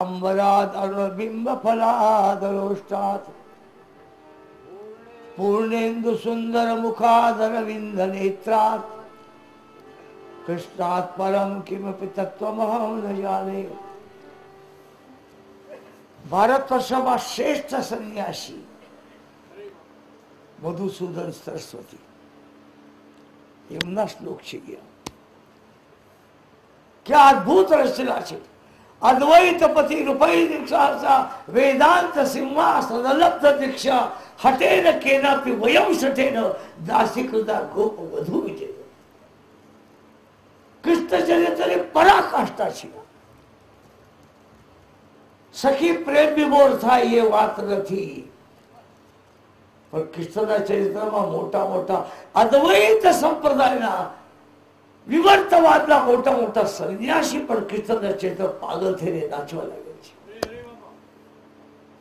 अंबराद अरुणबिंब फलादरोष्टात् पूर्णेन्दु सुंदर मुखादरविंद नेत्रात् कृष्णात् परम किमपि तत्त्वमहं न जाने। भारतवर्षમાં શ્રેષ્ઠ સન્યાસી મધુસૂદન સરસ્વતી, એમના શ્લોક છે. क्या अद्भुत रचना છે. अद्वैत पति रूपै दीक्षा वेदांत सिंहासन लब्ध दीक्षा हटेन केनापि वयम सटेन दासीकृता गोप वधू विजय. कृष्ण चरित्र पराकाष्ठा છે. सखी प्रेम विभोर થાય એ વાત નથી, પણ કૃષ્ણના ચરિત્રમાં મોટા મોટા અદ્વૈત સંપ્રદાયના વિવર્તવાદના મોટા મોટા સંન્યાસી પણ કૃષ્ણના ચરિત્ર પાગલ થઈને નાચવા લાગે છે.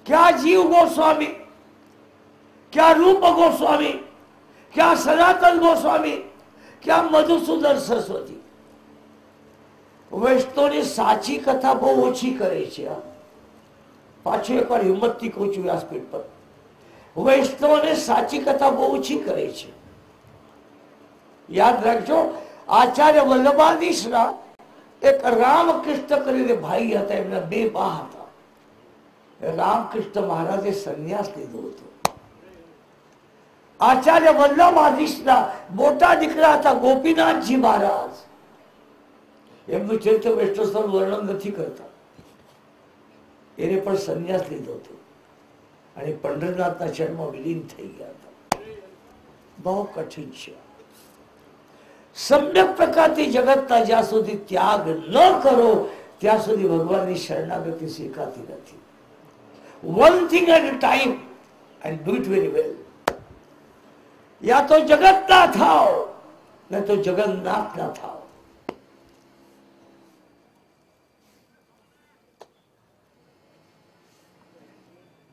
क्या जीव गोस्वामी, क्या रूप गोस्वामी, क्या सनातन गोस्वामी, क्या मधुसूदन सरस्वती. વૈષ્ણવની સાચી કથા બહુ ઓછી કરે છે. પાછું એકવાર હિંમતથી કહું છું વ્યાસપીઠ પર, વૈષ્ણવને સાચી કથા બહુ ઓછી કરે છે. યાદ રાખજો, આચાર્ય વલ્લભાધીશના એક રામકૃષ્ણ કરીને ભાઈ હતા, એમના બે બા હતા. રામકૃષ્ણ મહારાજે સંન્યાસ લીધો હતો. આચાર્ય વલ્લભાધીશના મોટા દીકરા હતા ગોપીનાથજી મહારાજ. એમનું ચરિત્ર વૈષ્ણવ વર્ણન નથી કરતા. એને પણ સંન્યાસ લીધો હતો અને પંઢરનાથના ચરણમાં વિલીન થઈ ગયા હતા. બહુ કઠિન છે. सम्यक प्रकारથી જગતના જ્યાં સુધી ત્યાગ ન કરો ત્યાં સુધી ભગવાનની શરણાગતિ સ્વીકારતી નથી. One thing at a time and do it very well. या तो जगत ना થાઓ नहीं तो जगन्नाथ ना થાઓ.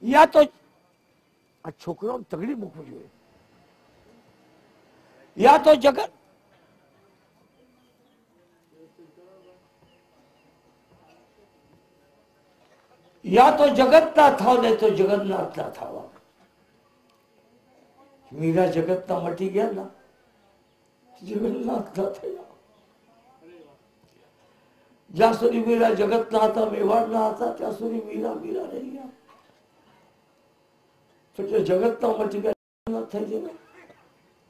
या तो આ છોકરાઓ તગડી મૂકવું જોઈએ. या तो जगत या तो जगत ना થાઓ नहीं तो जगन्नाथ ना થાવા. मीरा जगत ना मटी गया ना, जगन्नाथ ना थया. જ્યાં સુધી મીરા જગત ના હતા, મેવાડ ના હતા, ત્યાં સુધી મીરા મીરા રહી ગયા. તો જગત ના મટી ગયા થઈ જાય.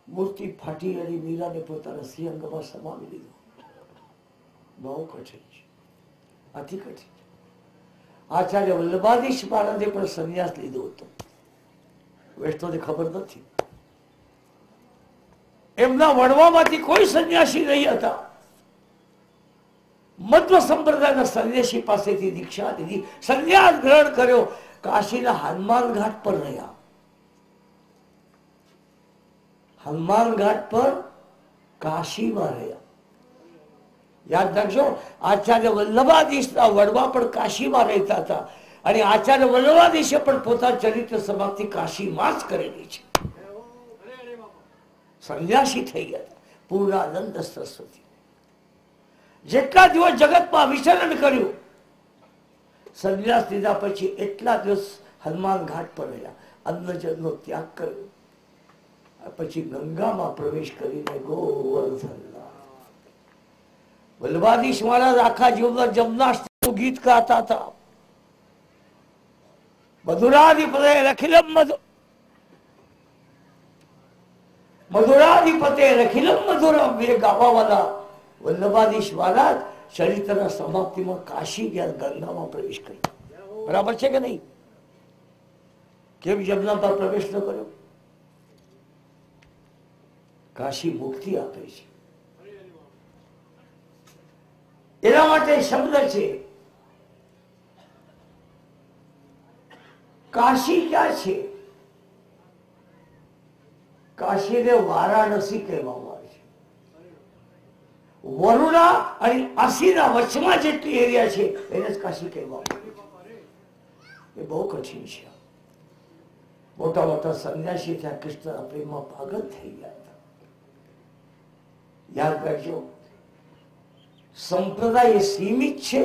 મૂર્તિ ફાટી ગઈ, મીરાને પોતાના શ્રીઅંગમાં સમાવી લીધું. બહુ કઠિન છે, અતિ કઠિન. આચાર્ય વલ્લભાધીશ મહારાજે પણ સંન્યાસ લીધો હતો. વૈષ્ણવને ખબર નથી. એમના વડવામાંથી કોઈ સંન્યાસી નહીં હતા. મધ્વ સંપ્રદાયના સંન્યાસી પાસેથી દીક્ષા લીધી, સંન્યાસ ગ્રહણ કર્યો. કાશીના હનુમાન ઘાટ પર રહ્યા. હનુમાન ઘાટ પર કાશીમાં રહ્યા. યાદ રાખજો, આચાર્ય વલ્લભાધીશના વડવા પણ કાશીમાં રહેતા હતા અને આચાર્ય વલ્લભાધીશે પણ પોતાના ચરિત્ર સમાપ્તિ કાશીમાં જ કરેલી છે. સંન્યાસી થઈ ગયા હતા પૂર્ણાનંદ સરસ્વતી. જેટલા દિવસ જગતમાં વિચરણ કર્યું, સંન્યાસ લીધા પછી એટલા દિવસ હનુમાન ઘાટ પર રહ્યા. અન્નજળનો ત્યાગ કર્યો. પછી ગંગામાં પ્રવેશ કરીને ગોવર્ધન. વલ્લભાધીશ મહારાજ આખા જીવનમાં જમનાષ્ટમીનું ગીત ગાતા હતા. મધુરાધિપતે રખિલમ મધુરાધિપતે રખિલમ મધુરમ એ ગાવા વાળા વલ્લભાધીશ મહારાજ ચરિત્રના સમાપ્તિમાં કાશી ગયા, ગંગામાં પ્રવેશ કર્યો. બરાબર છે કે નહીં? કેમ જમનામાં પ્રવેશ ન કર્યો? કાશી મુક્તિ આપે છે. એના માટે શબ્દ છે. કાશી ક્યાં છે? કાશીને વારાણસી કહેવામાં આવે છે. વરુણા અને આસીના વચમાં જેટલી એરિયા છે એને જ કાશી કહેવામાં આવે છે. એ બહુ કઠિન છે. મોટા મોટા સંન્યાસી ત્યાં કૃષ્ણના પ્રેમમાં પાગલ થઈ ગયા હતા. યાદ રાખજો, સંપ્રદાય એ સીમિત છે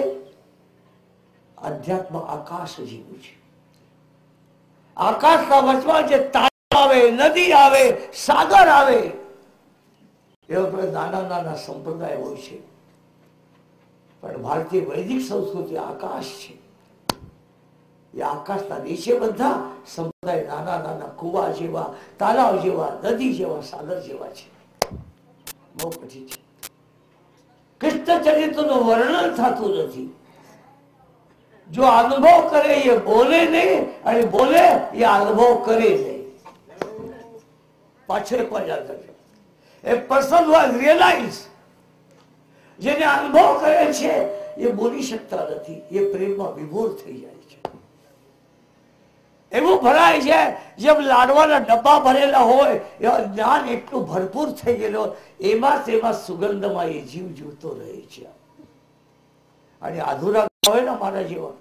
અધ્યાત્મ આકાશ જેવું છે. આકાશના વચમાં જે તારા આવે, નદી આવે, સાગર આવે, એવા બધા નાના નાના સંપ્રદાય હોય છે. પણ ભારતીય વૈદિક સંસ્કૃતિ આકાશ છે. એ આકાશના નીચે બધા સંપ્રદાય નાના નાના કુવા જેવા, તાલાવ જેવા, નદી જેવા, સાગર જેવા છે. બહુ કઠિન છે. કૃષ્ણ ચરિત્રનું વર્ણન થતું નથી. જો અનુભવ કરે એ બોલે નહીં, અને બોલે એ અનુભવ કરે નહીં. પાછળ એક વાર યાદ રાખજો. એ પર્સન વોઝ રિયલાઇઝ, જેને અનુભવ કરે છે એ બોલી શકતા નથી, એ પ્રેમમાં વિભોર થઈ જાય છે. એવું ભરાય છે જેમ લાડવાના ડબ્બા ભરેલા હોય એવા જ્ઞાન એટલું ભરપૂર થઈ ગયેલો, એમાં તેમાં સુગંધમાં એ જીવ જીવતો રહે છે. અને અધૂરા હોય ને મારા જેવા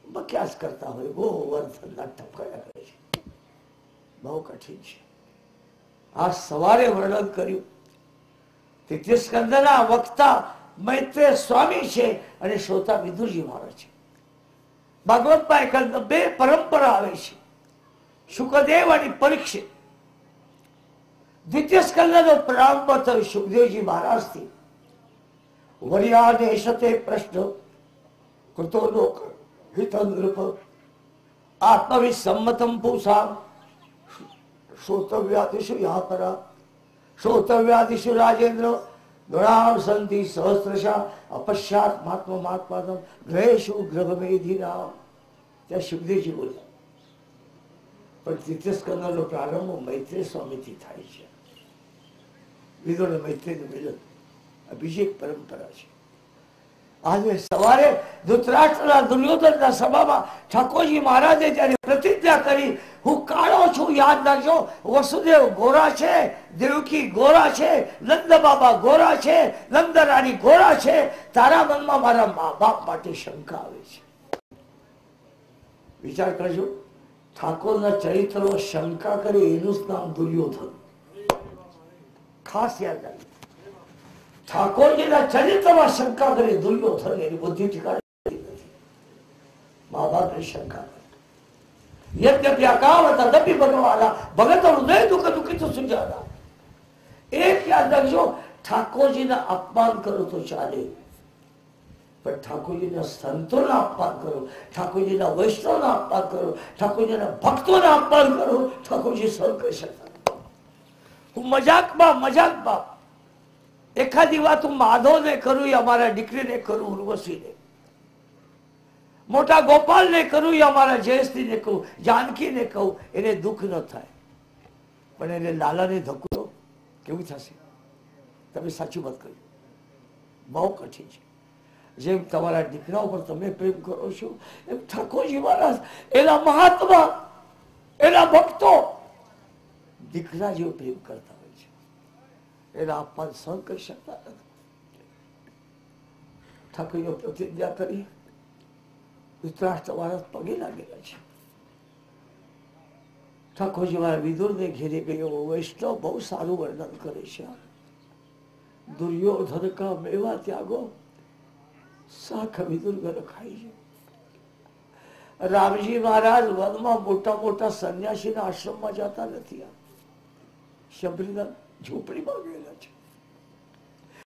બક્યાસ કરતા હોય, ગોવર્ધનના ટપકાયા કરે છે. બહુ કઠિન છે. આ સવારે વર્ણન કર્યું. તૃતીય સ્કંદના વક્તા મૈત્રેય સ્વામી છે અને શ્રોતા વિદુરજી મહારાજ છે. ભાગવતમાં એક બે પરંપરા આવે છે, શુકદેવ અને પરીક્ષિત. દ્વિતીય સ્કંદનો પ્રારંભ થયો સુખદેવજી મહારાજથી. વર્યાને સતે પ્રશ્ન કૃતો લોક હિતંદ્રપ આત્મવિસમ્મતમ પુષા શ્રોતવ્યાદિષુ યાપરા શ્રોતવ્યાદિષુ રાજેન્દ્ર ગણામ સંતિ સહસ્રશા અપશ્યાત મહાત્મા મહાત્માદમ ગ્રહેશુ ગ્રહમેધિના. ત્યાં સુખદેવજી બોલ્યા. પણ તૃતીય સ્કંદનો પ્રારંભ મૈત્રેય સ્વામીથી થાય છે. વિદુર મૈત્રેયનું મિલન બીજી એક પરંપરા છે. આજે સવારે ધૃતરાષ્ટ્રના દુર્યોધનના સભામાં ઠાકોરજી મહારાજે જયારે પ્રતિજ્ઞા કરી, હું કાળો છું, યાદ રાખજો, વસુદેવ ગોરા છે, દેવકી ગોરા છે, નંદ બાબા ગોરા છે, નંદરાણી ગોરા છે, તારા મનમાં મારા મા બાપ માટે શંકા આવે છે. વિચાર કરજો, ઠાકોરના ચરિત્રમાં શંકા કરે એનું જ નામ દુર્યોધન. ખાસ યાદ રાખજો. ઠાકોરજીના ચરિત્રમાં શંકા કરે દુર્યોધન, એની બુદ્ધિ ઠીકાણે નથી. મા બાપની શંકા કરે. યદ્યપિ અકાવત તદપિ ભગવાના ભગત હૃદય દુઃખ દુઃખિત સુજાના. એક યાદ રાખજો, ઠાકોરજીના અપમાન કરો તો ચાલે, પણ ઠાકોરજીના સંતોના અપમાન કરો, ઠાકોરજીના વૈષ્ણવના અપમાન કરો, ઠાકોરજીના ભક્તોના અપમાન કરો, ઠાકોરજી સહન કરી શકતા. હું મજાકમાં એખાદી વાત હું માધવને કરું, અમારા દીકરીને કરું, ઉર્વશીને, મોટા ગોપાલને કરું, અમારા જયશ્રીને કહું, જાનકીને કહું, એને દુઃખ ન થાય. પણ એને લાલાને ધક્કો કેવું થશે? તમે સાચી વાત કરી. બહુ કઠિન છે. જેમ તમારા દીકરા ઉપર તમે પ્રેમ કરો છો, એમ ઠાકોરજી મહારાજ એના મહાત્મા, એના ભક્તો દીકરા જેવો પ્રેમ કરતા હોય છે. એના અપમાન સહન કરી શકતા નથી. ઠાકોરીઓ પ્રતિજ્ઞા કરી, ધૃતરાષ્ટ્ર મહારાજ પગે લાગેલા છે. ઠાકોરજી મારા વિદુરને ઘેરે ગયો. વૈષ્ણવ બહુ સારું વર્ણન કરે છે. દુર્યોધન કા મેવા ત્યાગો શાખ વિદુર ઘર ખાઈ છે. રામજી મહારાજ વનમાં મોટા મોટા સંન્યાસીના આશ્રમમાં જતા નથી. શબરીના ઝૂંપડીમાં ગયેલા છે.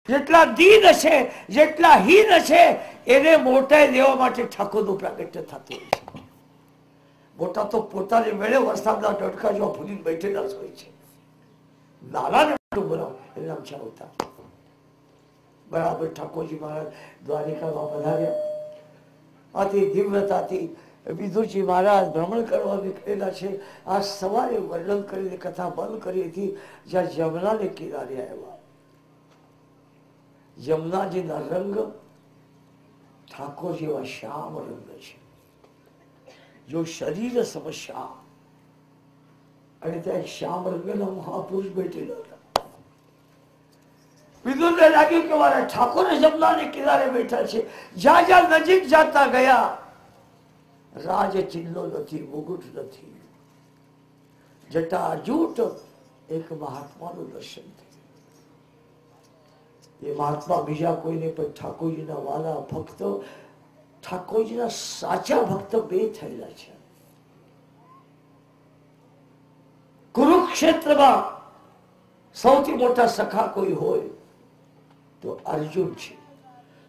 જેટલા દીન છે, જેટલા હીન છે, એને મોટા દેવા માટે ઠાકોરનું પ્રાગટ્ય થતું હોય છે. મોટા તો પોતાની મેળે વરસાદના ટટકા જેવા ભૂલીને બેઠેલા જ હોય છે. નાનાને મોટું બનાવ એને નામ છે અવતાર. બરાબર ઠાકોરજી મહારાજ દ્વારિકામાં પધાર્યા. આથી દિવ્યતાથી વિદુરજી મહારાજ ભ્રમણ કરવા નીકળેલા છે. આ સવારે વર્ણન કરીને કથા બંધ કરી હતી, જ્યાં જમનાને કિનારે આવ્યા. જમનાજીના રંગ ઠાકોર જેવા શ્યામ રંગ છે. જો શરીર સમસ્યા, અને ત્યાં એક શ્યામ રંગના મહાપુરુષ બેઠેલા હતા. વિદુરને લાગ્યું કે મારા ઠાકોર જમનાને કિનારે બેઠા છે. જ્યાં જ્યાં નજીક જતા ગયા, રાજ ચિહ્નો નથી, મુગુટ નથી, જટાજૂટ એક મહાત્માનું દર્શન થયું. એ મહાત્મા બીજા કોઈને પણ ઠાકોરજીના વાલા ભક્તો ઠાકોરજીના સાચા ભક્ત બે થયેલા છે. કુરુક્ષેત્રમાં સૌથી મોટા સખા કોઈ હોય તો અર્જુન છે.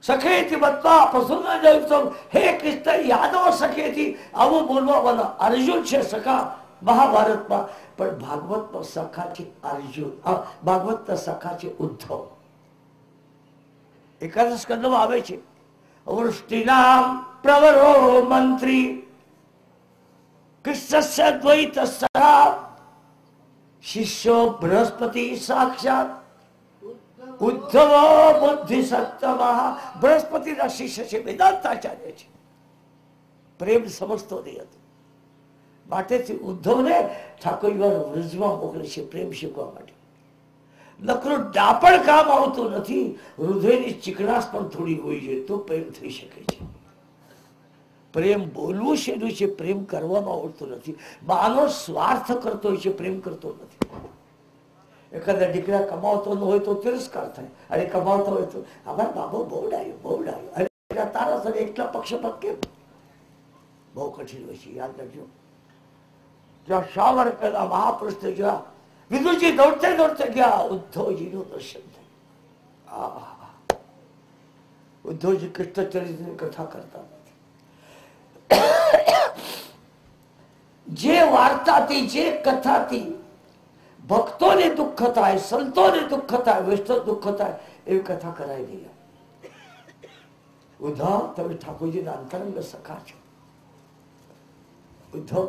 સખેથી બત્તા પશુના જયુક્તમ, હે કૃષ્ણ યાદવ સખેથી આવું બોલવા વાળા અર્જુન છે સખા મહાભારતમાં. પણ ભાગવતમાં સખા છે અર્જુન, ભાગવતના સખા છે ઉદ્ધવ. એકાદશ સ્કંદમાં આવે છે વૃષ્ટિનામ પ્રવરો મંત્રી કૃષ્ણસ્ય દ્વૈત સખા શિષ્યો બૃહસ્પતિ સાક્ષાત ઉદ્ધવ બુદ્ધિ સત્તમઃ. બૃહસ્પતિના શિષ્ય છે વેદાંતાચાર્ય છે. પ્રેમ સમજતો નહીં હતો, માટેથી ઉદ્ધવને ઠાકોરજી વ્રજમાં મોકલે છે પ્રેમ શીખવા માટે. નકરું ડાપણ કામ આવતું નથી, હૃદયની ચીકણાશ પણ થોડી હોવી જોઈએ તો પ્રેમ થઈ શકે છે. પ્રેમ બોલવું શેનું છે, પ્રેમ કરવાનું આવડતું નથી. માનો સ્વાર્થ કરતો હોય છે, પ્રેમ કરતો નથી. એખાદા દીકરા કમાવતો ન હોય તો તિરસ્કાર થાય, અને કમાવતો હોય તો અમારા બાબો બહુ ડાયો બહુ ડાયો, અરે તારા સાથે એટલા પક્ષપાત કેમ? બહુ કઠિન હોય છે, યાદ રાખજો. જ્યાં શાવર પેલા મહાપુરુષને જોયા, વિદુરજી દોડતે દોડતે ગયા, ઉદ્ધવજીનું દર્શન થયું. ઉદ્ધવજી કૃષ્ણચરિત્રની કથા કરતા નથી. જે વાર્તાથી, જે કથાથી ભક્તોને દુઃખ થાય, સંતોને દુઃખ થાય, વૈષ્ણવ દુઃખ થાય, એવી કથા કરાય નહીં. ઉદ્ધવ, તમે ઠાકોરજીના અંતરંગ સખા છો. ઉદ્ધવ,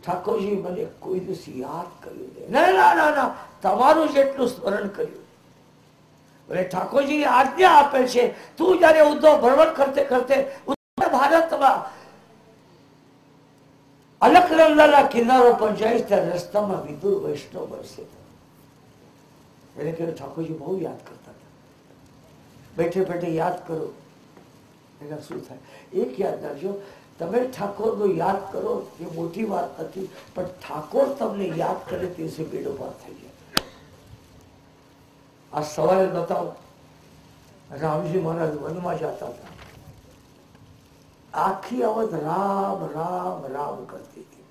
ઠાકોરજી મને કોઈ દિવસ યાદ કર્યું નહીં. ના ના ના ના, તમારું જેટલું સ્મરણ કર્યું. એટલે ઠાકોરજી આજ્ઞા આપે છે, તું જયારે ઉદ્ધવ ભ્રમણ કરતે કરતે ઉત્તર ભારતમાં અલકનંદાના કિનારો પર જઈશ, ત્યારે રસ્તામાં વિદુર વૈષ્ણવ મળશે. એટલે કે ઠાકોરજી બહુ યાદ કરતા હતા. બેઠે બેઠે યાદ કરો, એના શું થાય? એક યાદ રાખજો, તમે ઠાકોરનું યાદ કરો એ મોટી વાત નથી, પણ ઠાકોર તમને યાદ કરે તે બેડો પાર થઈ જાય. આ સવારે બતાવો, રામજી મહારાજ વનમાં જતા હતા, આખી અવધ રામ રામ રામ કરતી હતી.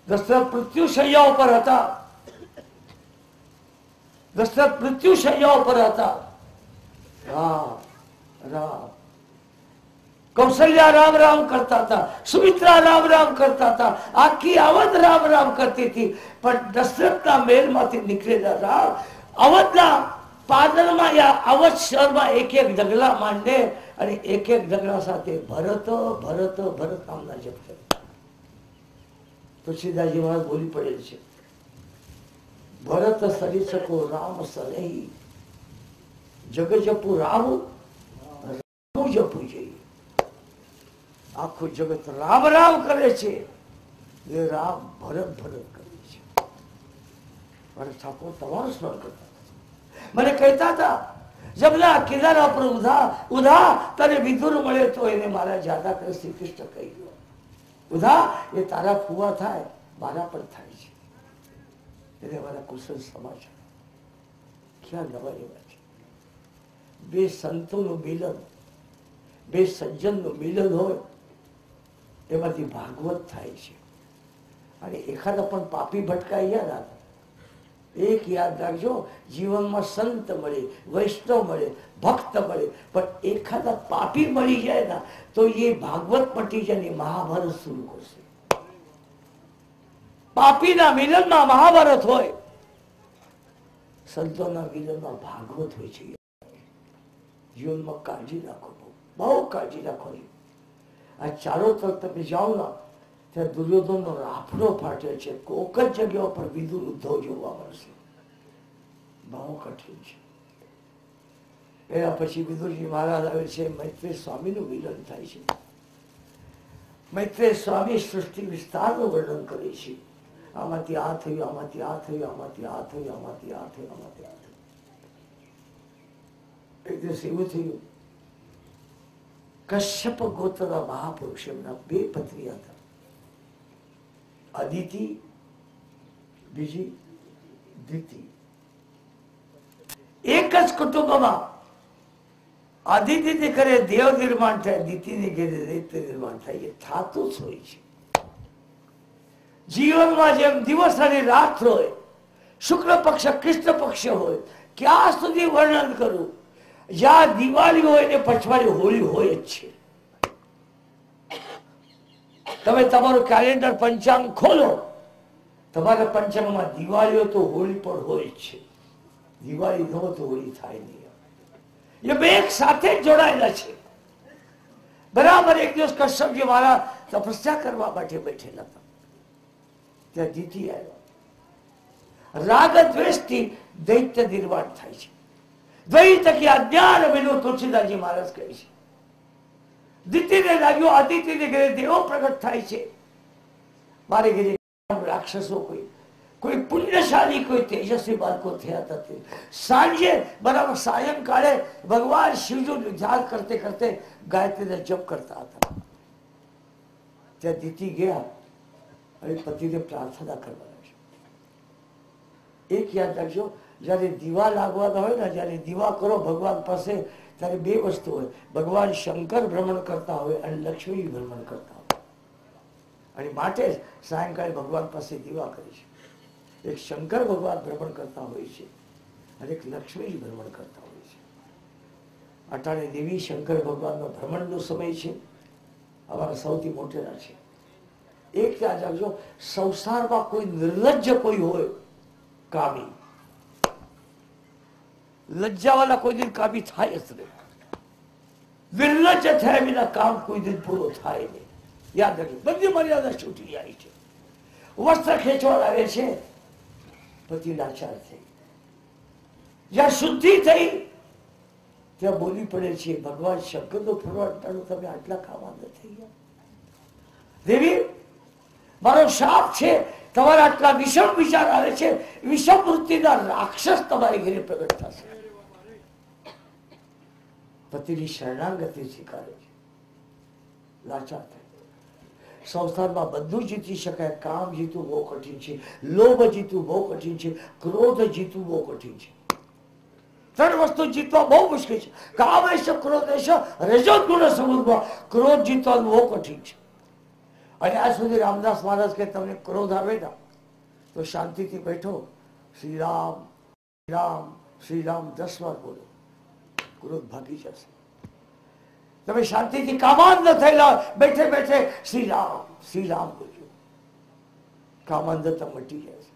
દશરથ મૃત્યુશૈયા ઉપર હતા, દશરથ મૃત્યુશૈયા ઉપર હતા. રામ રામ, કૌશલ્યા રામ રામ કરતા હતા, સુમિત્રા રામ રામ કરતા હતા, આખી અવધ રામ રામ કરતી હતી. પણ દશરથના મહેલમાંથી નીકળેલા રામ અવધના પાદરમાં યા અવધ શહેરમાં એક એક ઢગલા માંડે, અને એક એક ઢગલા સાથે ભરત ભરત ભરત નામના જપ કરતા. તુલસીદાસજી મહારાજ બોલી પડેલ છે, ભરત સરી શકો રામ સનહી, જગ જપુ રામ રામ જપવું જોઈએ. આખું જગત રામ રામ કરે છે, એ રામ ભરત ભરત કરે છે. અને ઠાકોર તમારું સ્મરણ કરતા મને કહેતા હતા, જમના કિનારા પર ઉધા ઉધા તને વિદુર મળે તો એને મારા જાદા કરે. શ્રી કૃષ્ણ કહી ગયો, ઉધા એ તારા ફુવા થાય, મારા પણ થાય છે. એને મારા કુશળ સમાચાર ક્યાં નવા એવા છે. બે સંતોનું મિલન, બે સજ્જનનું મિલન હોય, એમાંથી ભાગવત થાય છે. અને એખાદા પણ પાપી ભટકાઈ ગયા, એક યાદ રાખજો, જીવનમાં સંત મળે, વૈષ્ણવ મળે, ભક્ત મળે, પણ એખાદા પાપી મળી જાય ના તો એ ભાગવત પટી જાય, મહાભારત શરૂ કરશે. પાપીના મિલનમાં મહાભારત હોય, સંતોના મિલનમાં ભાગવત હોય છે. જીવનમાં કાળજી રાખો, બહુ કાળજી રાખવાની. આ ચારો તરફ તમે જાઓ ના, ત્યાં દુર્યોધનનો રાફડો ફાટે છે. કોક જ જગ્યાઓ પર વિદુર ઉદ્ધવ જોવા મળશે. બહુ કઠિન છે. એના પછી વિદુરજી મહારાજ આવે છે, મૈત્રેય સ્વામીનું મિલન થાય છે. મૈત્રેય સ્વામી સૃષ્ટિ વિસ્તારનું વર્ણન કરે છે. આમાંથી આ થયું, આમાંથી આ થયું, આમાંથી આ થયું, આમાંથી આ થયું, આમાંથી આ થયું. એક દિવસ એવું થયું, કશ્યપ ગોત્રના મહાપુરુષ, એમના બે પત્ની હતા, અદિતિ, બીજી દિતિ. એક જ કુટુંબમાં આદિત્યને કરે દેવ નિર્માણ થાય, દિતિને ઘેરે દૈત્ય નિર્માણ થાય. એ થાતું જ હોય છે. જીવનમાં જેમ દિવસ અને રાત હોય, શુક્લ પક્ષ કૃષ્ણ પક્ષ હોય, ક્યાં સુધી વર્ણન કરું. જ્યાં દિવાળી હોય ને પછવાડી હોળી હોય જ છે. તમે તમારું કેલેન્ડર પંચાંગ ખોલો, તમારા પંચાંગમાં દિવાળી હોય તો હોળી પણ હોય જ છે. દિવાળી ન હોય તો હોળી થાય નહીં. એ બે એક સાથે જ જોડાયેલા છે. બરાબર એક દિવસ કશ્યપજી મારા તપસ્યા કરવા માટે બેઠેલા હતા. ત્યાં દિતિ આવ્યા. રાગ દ્વેષથી દૈત્ય નિર્માણ થાય છે. દ્વૈત કે અજ્ઞાન વિનો તુલસીદાસજી મહારાજ કહે છે. દિતિને લાગ્યો આદિત્યને ઘરે દેવો પ્રગટ થાય છે. મારે ઘરે રાક્ષસો કોઈ પુણ્યશાળી કોઈ તેજસ્વી બાળકો થયા હતા. સાંજે બરાબર સાયંકાળે ભગવાન શિવજીનું ધ્યાન કરતે કરતે ગાયત્રીને જપ કરતા હતા. ત્યાં દિતિ ગયા અને પતિને પ્રાર્થના કરવાના છે. એક યાદ રાખજો, જયારે દીવા લાગવાના હોય ને, જયારે દીવા કરો ભગવાન પાસે, ત્યારે બે વસ્તુ હોય. ભગવાન શંકર ભ્રમણ કરતા હોય અને લક્ષ્મી ભ્રમણ કરતા હોય. અને માટે જ સાયંકાળે ભગવાન પાસે દીવા કરી છે. એક શંકર ભગવાન ભ્રમણ કરતા હોય છે અને એક લક્ષ્મી ભ્રમણ કરતા હોય છે. અટાણે દેવી શંકર ભગવાનનો ભ્રમણનો સમય છે. અમારા સૌથી મોટેરા છે. એક યાદ રાખજો, સંસારમાં કોઈ નિર્લજ્જ કોઈ હોય, કામી, લજ્જાવાળા કોઈ દિન કામી થાય જ નહીં. નિર્લજ્જ થયા વિના કામ કોઈ દિન પૂરો થાય નહીં. યાદ રાખજો, બધી મર્યાદા છૂટી જાય છે. વસ્ત્ર ખેંચવા લાગે છે, પતિ લાચાર થઈ. જ્યાં શુદ્ધિ થઈ ત્યાં બોલી પડે છે, ભગવાન શંકરનો ફરવાટાનો તમે આટલા કામા ન થઈ ગયા. દેવી, મારો શાપ છે, તમારા આટલા વિષમ વિચાર આવે છે. વિષમ વૃત્તિના રાક્ષસ તમારી ઘરે પ્રગટ થશે. પતિની શરણાગતિ સ્વીકારે છે, લાચાર થાય. સંસારમાં બધું જીતી શકાય. કામ જીતવું બહુ કઠિન છે, લોભ જીતવું બહુ કઠિન છે, ક્રોધ જીતવું બહુ કઠિન છે. ત્રણ વસ્તુ જીતવા બહુ મુશ્કેલ છે. કામ એશ ક્રોધ એશ રજોગુણ સમૂહમાં ક્રોધ જીતવાનું બહુ કઠિન છે. અને આજ સુધી રામદાસ મહારાજ કે તમને ક્રોધ આવે ને તો શાંતિથી બેઠો, શ્રી રામ શ્રી રામ શ્રી રામ 10 વાર બોલો, ક્રોધ ભાગી જશે. તમે શાંતિથી કામાન ન થયેલા બેઠે બેઠે શ્રી રામ બોલજો, કામાંધતા મટી જાય છે.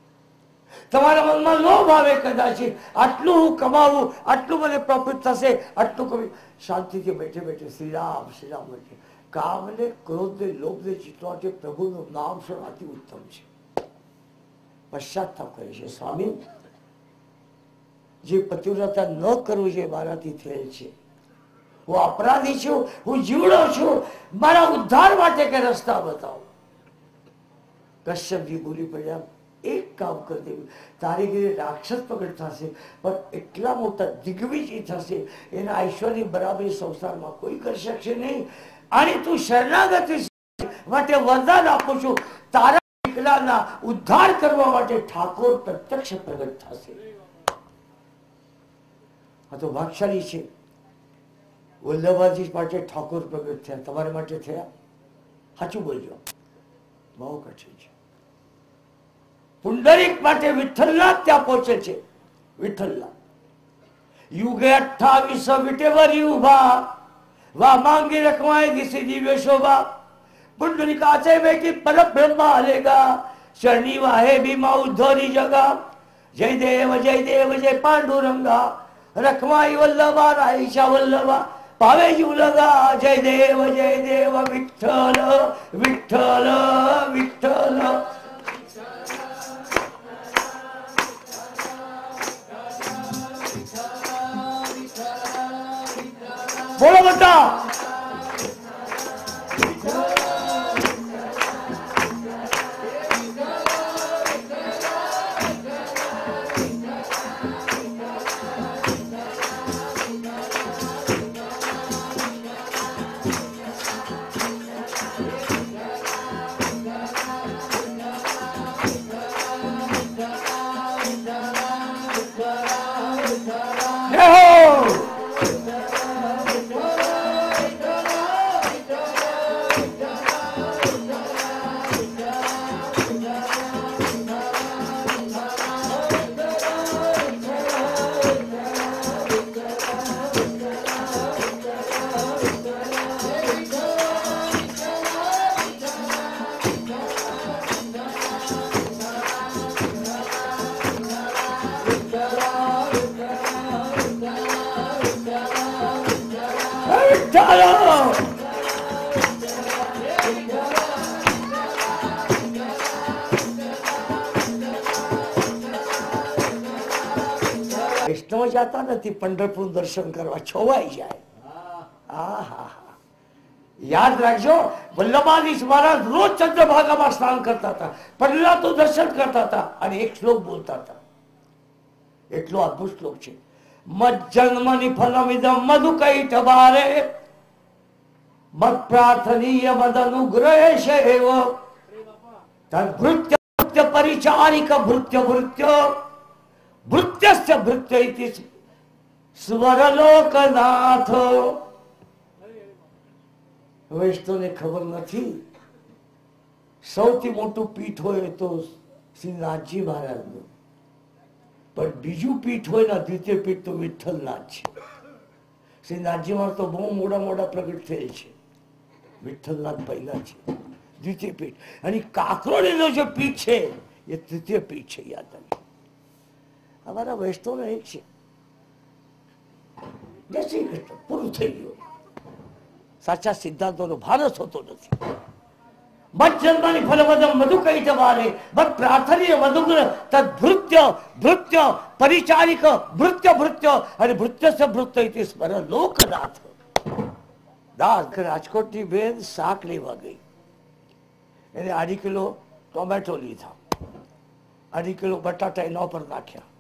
તમારા મનમાં લોભ આવે કદાચ, આટલું હું કમાવું, આટલું મને પ્રોફિટ થશે, આટલું કમી. શાંતિથી બેઠે બેઠે શ્રી રામ બોલજો. કામને, ક્રોધને, લોભને જીતવા માટે પ્રભુનું નામ સ્મરણ અતિ ઉત્તમ છે. પશ્ચાતાપ કરે છે, સ્વામી જે પતિવ્રતા ન કરવું છે મારાથી થયેલ છે. હું અપરાધી છું, હું જીવડો છું, મારા ઉદ્ધાર માટે કે રસ્તા બતાવો. કશ્યપજી બોલી પડ્યા, એક કામ કરી દેવું, તારી ઘરે રાક્ષસ પ્રગટ થશે, પણ એટલા મોટા દિગ્વિજય થશે, એના ઐશ્વર્ય બરાબર સંસારમાં કોઈ કરી શકશે નહીં. અને તું શરણાગતિ માટે વરદાન આપું છું, તારા દીકરાના ઉદ્ધાર કરવા માટે ઠાકોર પ્રત્યક્ષ પ્રગટ થશે. આ તો ભાગશાળી છે. વલ્લભાજી માટે ઠાકોર પ્રગટ થયા, તમારા માટે થયા? સાચું બોલજો, બહુ કઠિન છે. પુંડરીક માટે વિઠ્ઠલનાથ ત્યાં પહોંચે છે. વિઠ્ઠલનાથ યુગે 28 વિટેવરી ઉભા, વા માંગી રખવાય દિશે દિવ્ય શોભા. પુંડરીકાચે બેઠી પર બ્રહ્મા હલેગા, શરણી વાહે ભીમા ઉદ્ધોરી જગા. જય દેવ જય પાંડુરંગા, રખવાઈ વલ્લભા રાઈશા વલ્લભા. પાવે લગા જય દેવ વિઠ્ઠલ વિઠ્ઠલ વિઠ્ઠલ. બોલો બધા. विठ्ठल વૈષ્ણવ જાતા નથી પંઢરપુર દર્શન કરવા છોવાઈ જાય. આહા યાદ રાખજો વલ્લભાધીશ મહારાજ રોજ ચંદ્રભાગામાં સ્નાન કરતા હતા, પહેલા તો દર્શન કરતા હતા અને એક શ્લોક બોલતા હતા. એટલો અદ્ભુત શ્લોક છે. મજ્જન્મનિ ફલમિદમ મધુકૈટભારે મત પ્રાર્થનીય મદનુગ્રહેશેવ તદ્ભૃત્ય ભૃત્ય પરિચારિક ભૃત્ય ભૃત્ય ભૃત્યસ્ય ભૃત્ય ઇતિ સ્વરલોકનાથ. વૈષ્ણવને ખબર નથી સૌથી મોટું પીઠ હોય તો શ્રી નાથજી મહારાજનું, પણ બીજું પીઠ હોય ને દ્વિતીય પીઠ તો વિઠ્ઠલનાથ છે. શ્રી નાથજી મહારાજ તો બહુ મોડા મોડા પ્રગટ થયેલ છે, વિઠ્ઠલનાથ પહેલા છે દ્વિતીય પીઠ. અને કાકરોડીનો જે પીઠ છે એ તૃતીય પીઠ છે. યાદ રાખજો અમારા વૈષ્ણવ એક છે. જય શ્રી કૃષ્ણ પૂરું થઈ ગયું. સાચા સિદ્ધાંતોનો ભારત હોતો નથી. મજ્જન્મનિ ફલમદમ મધુકૈટભારે મત પ્રાર્થનીય મધુગ્ર તદ્ભૃત્ય ભૃત્ય પરિચારિક ભૃત્ય ભૃત્ય અને ભૃત્યસ્ય ભૃત્ય ઇતિ સ્મર લોકનાથ. રાજકોટની બેન શાક લેવા ગઈ, એને 2.5 કિલો ટોમેટો લીધા, 2.5 કિલો બટાટા એના ઉપર નાખ્યા,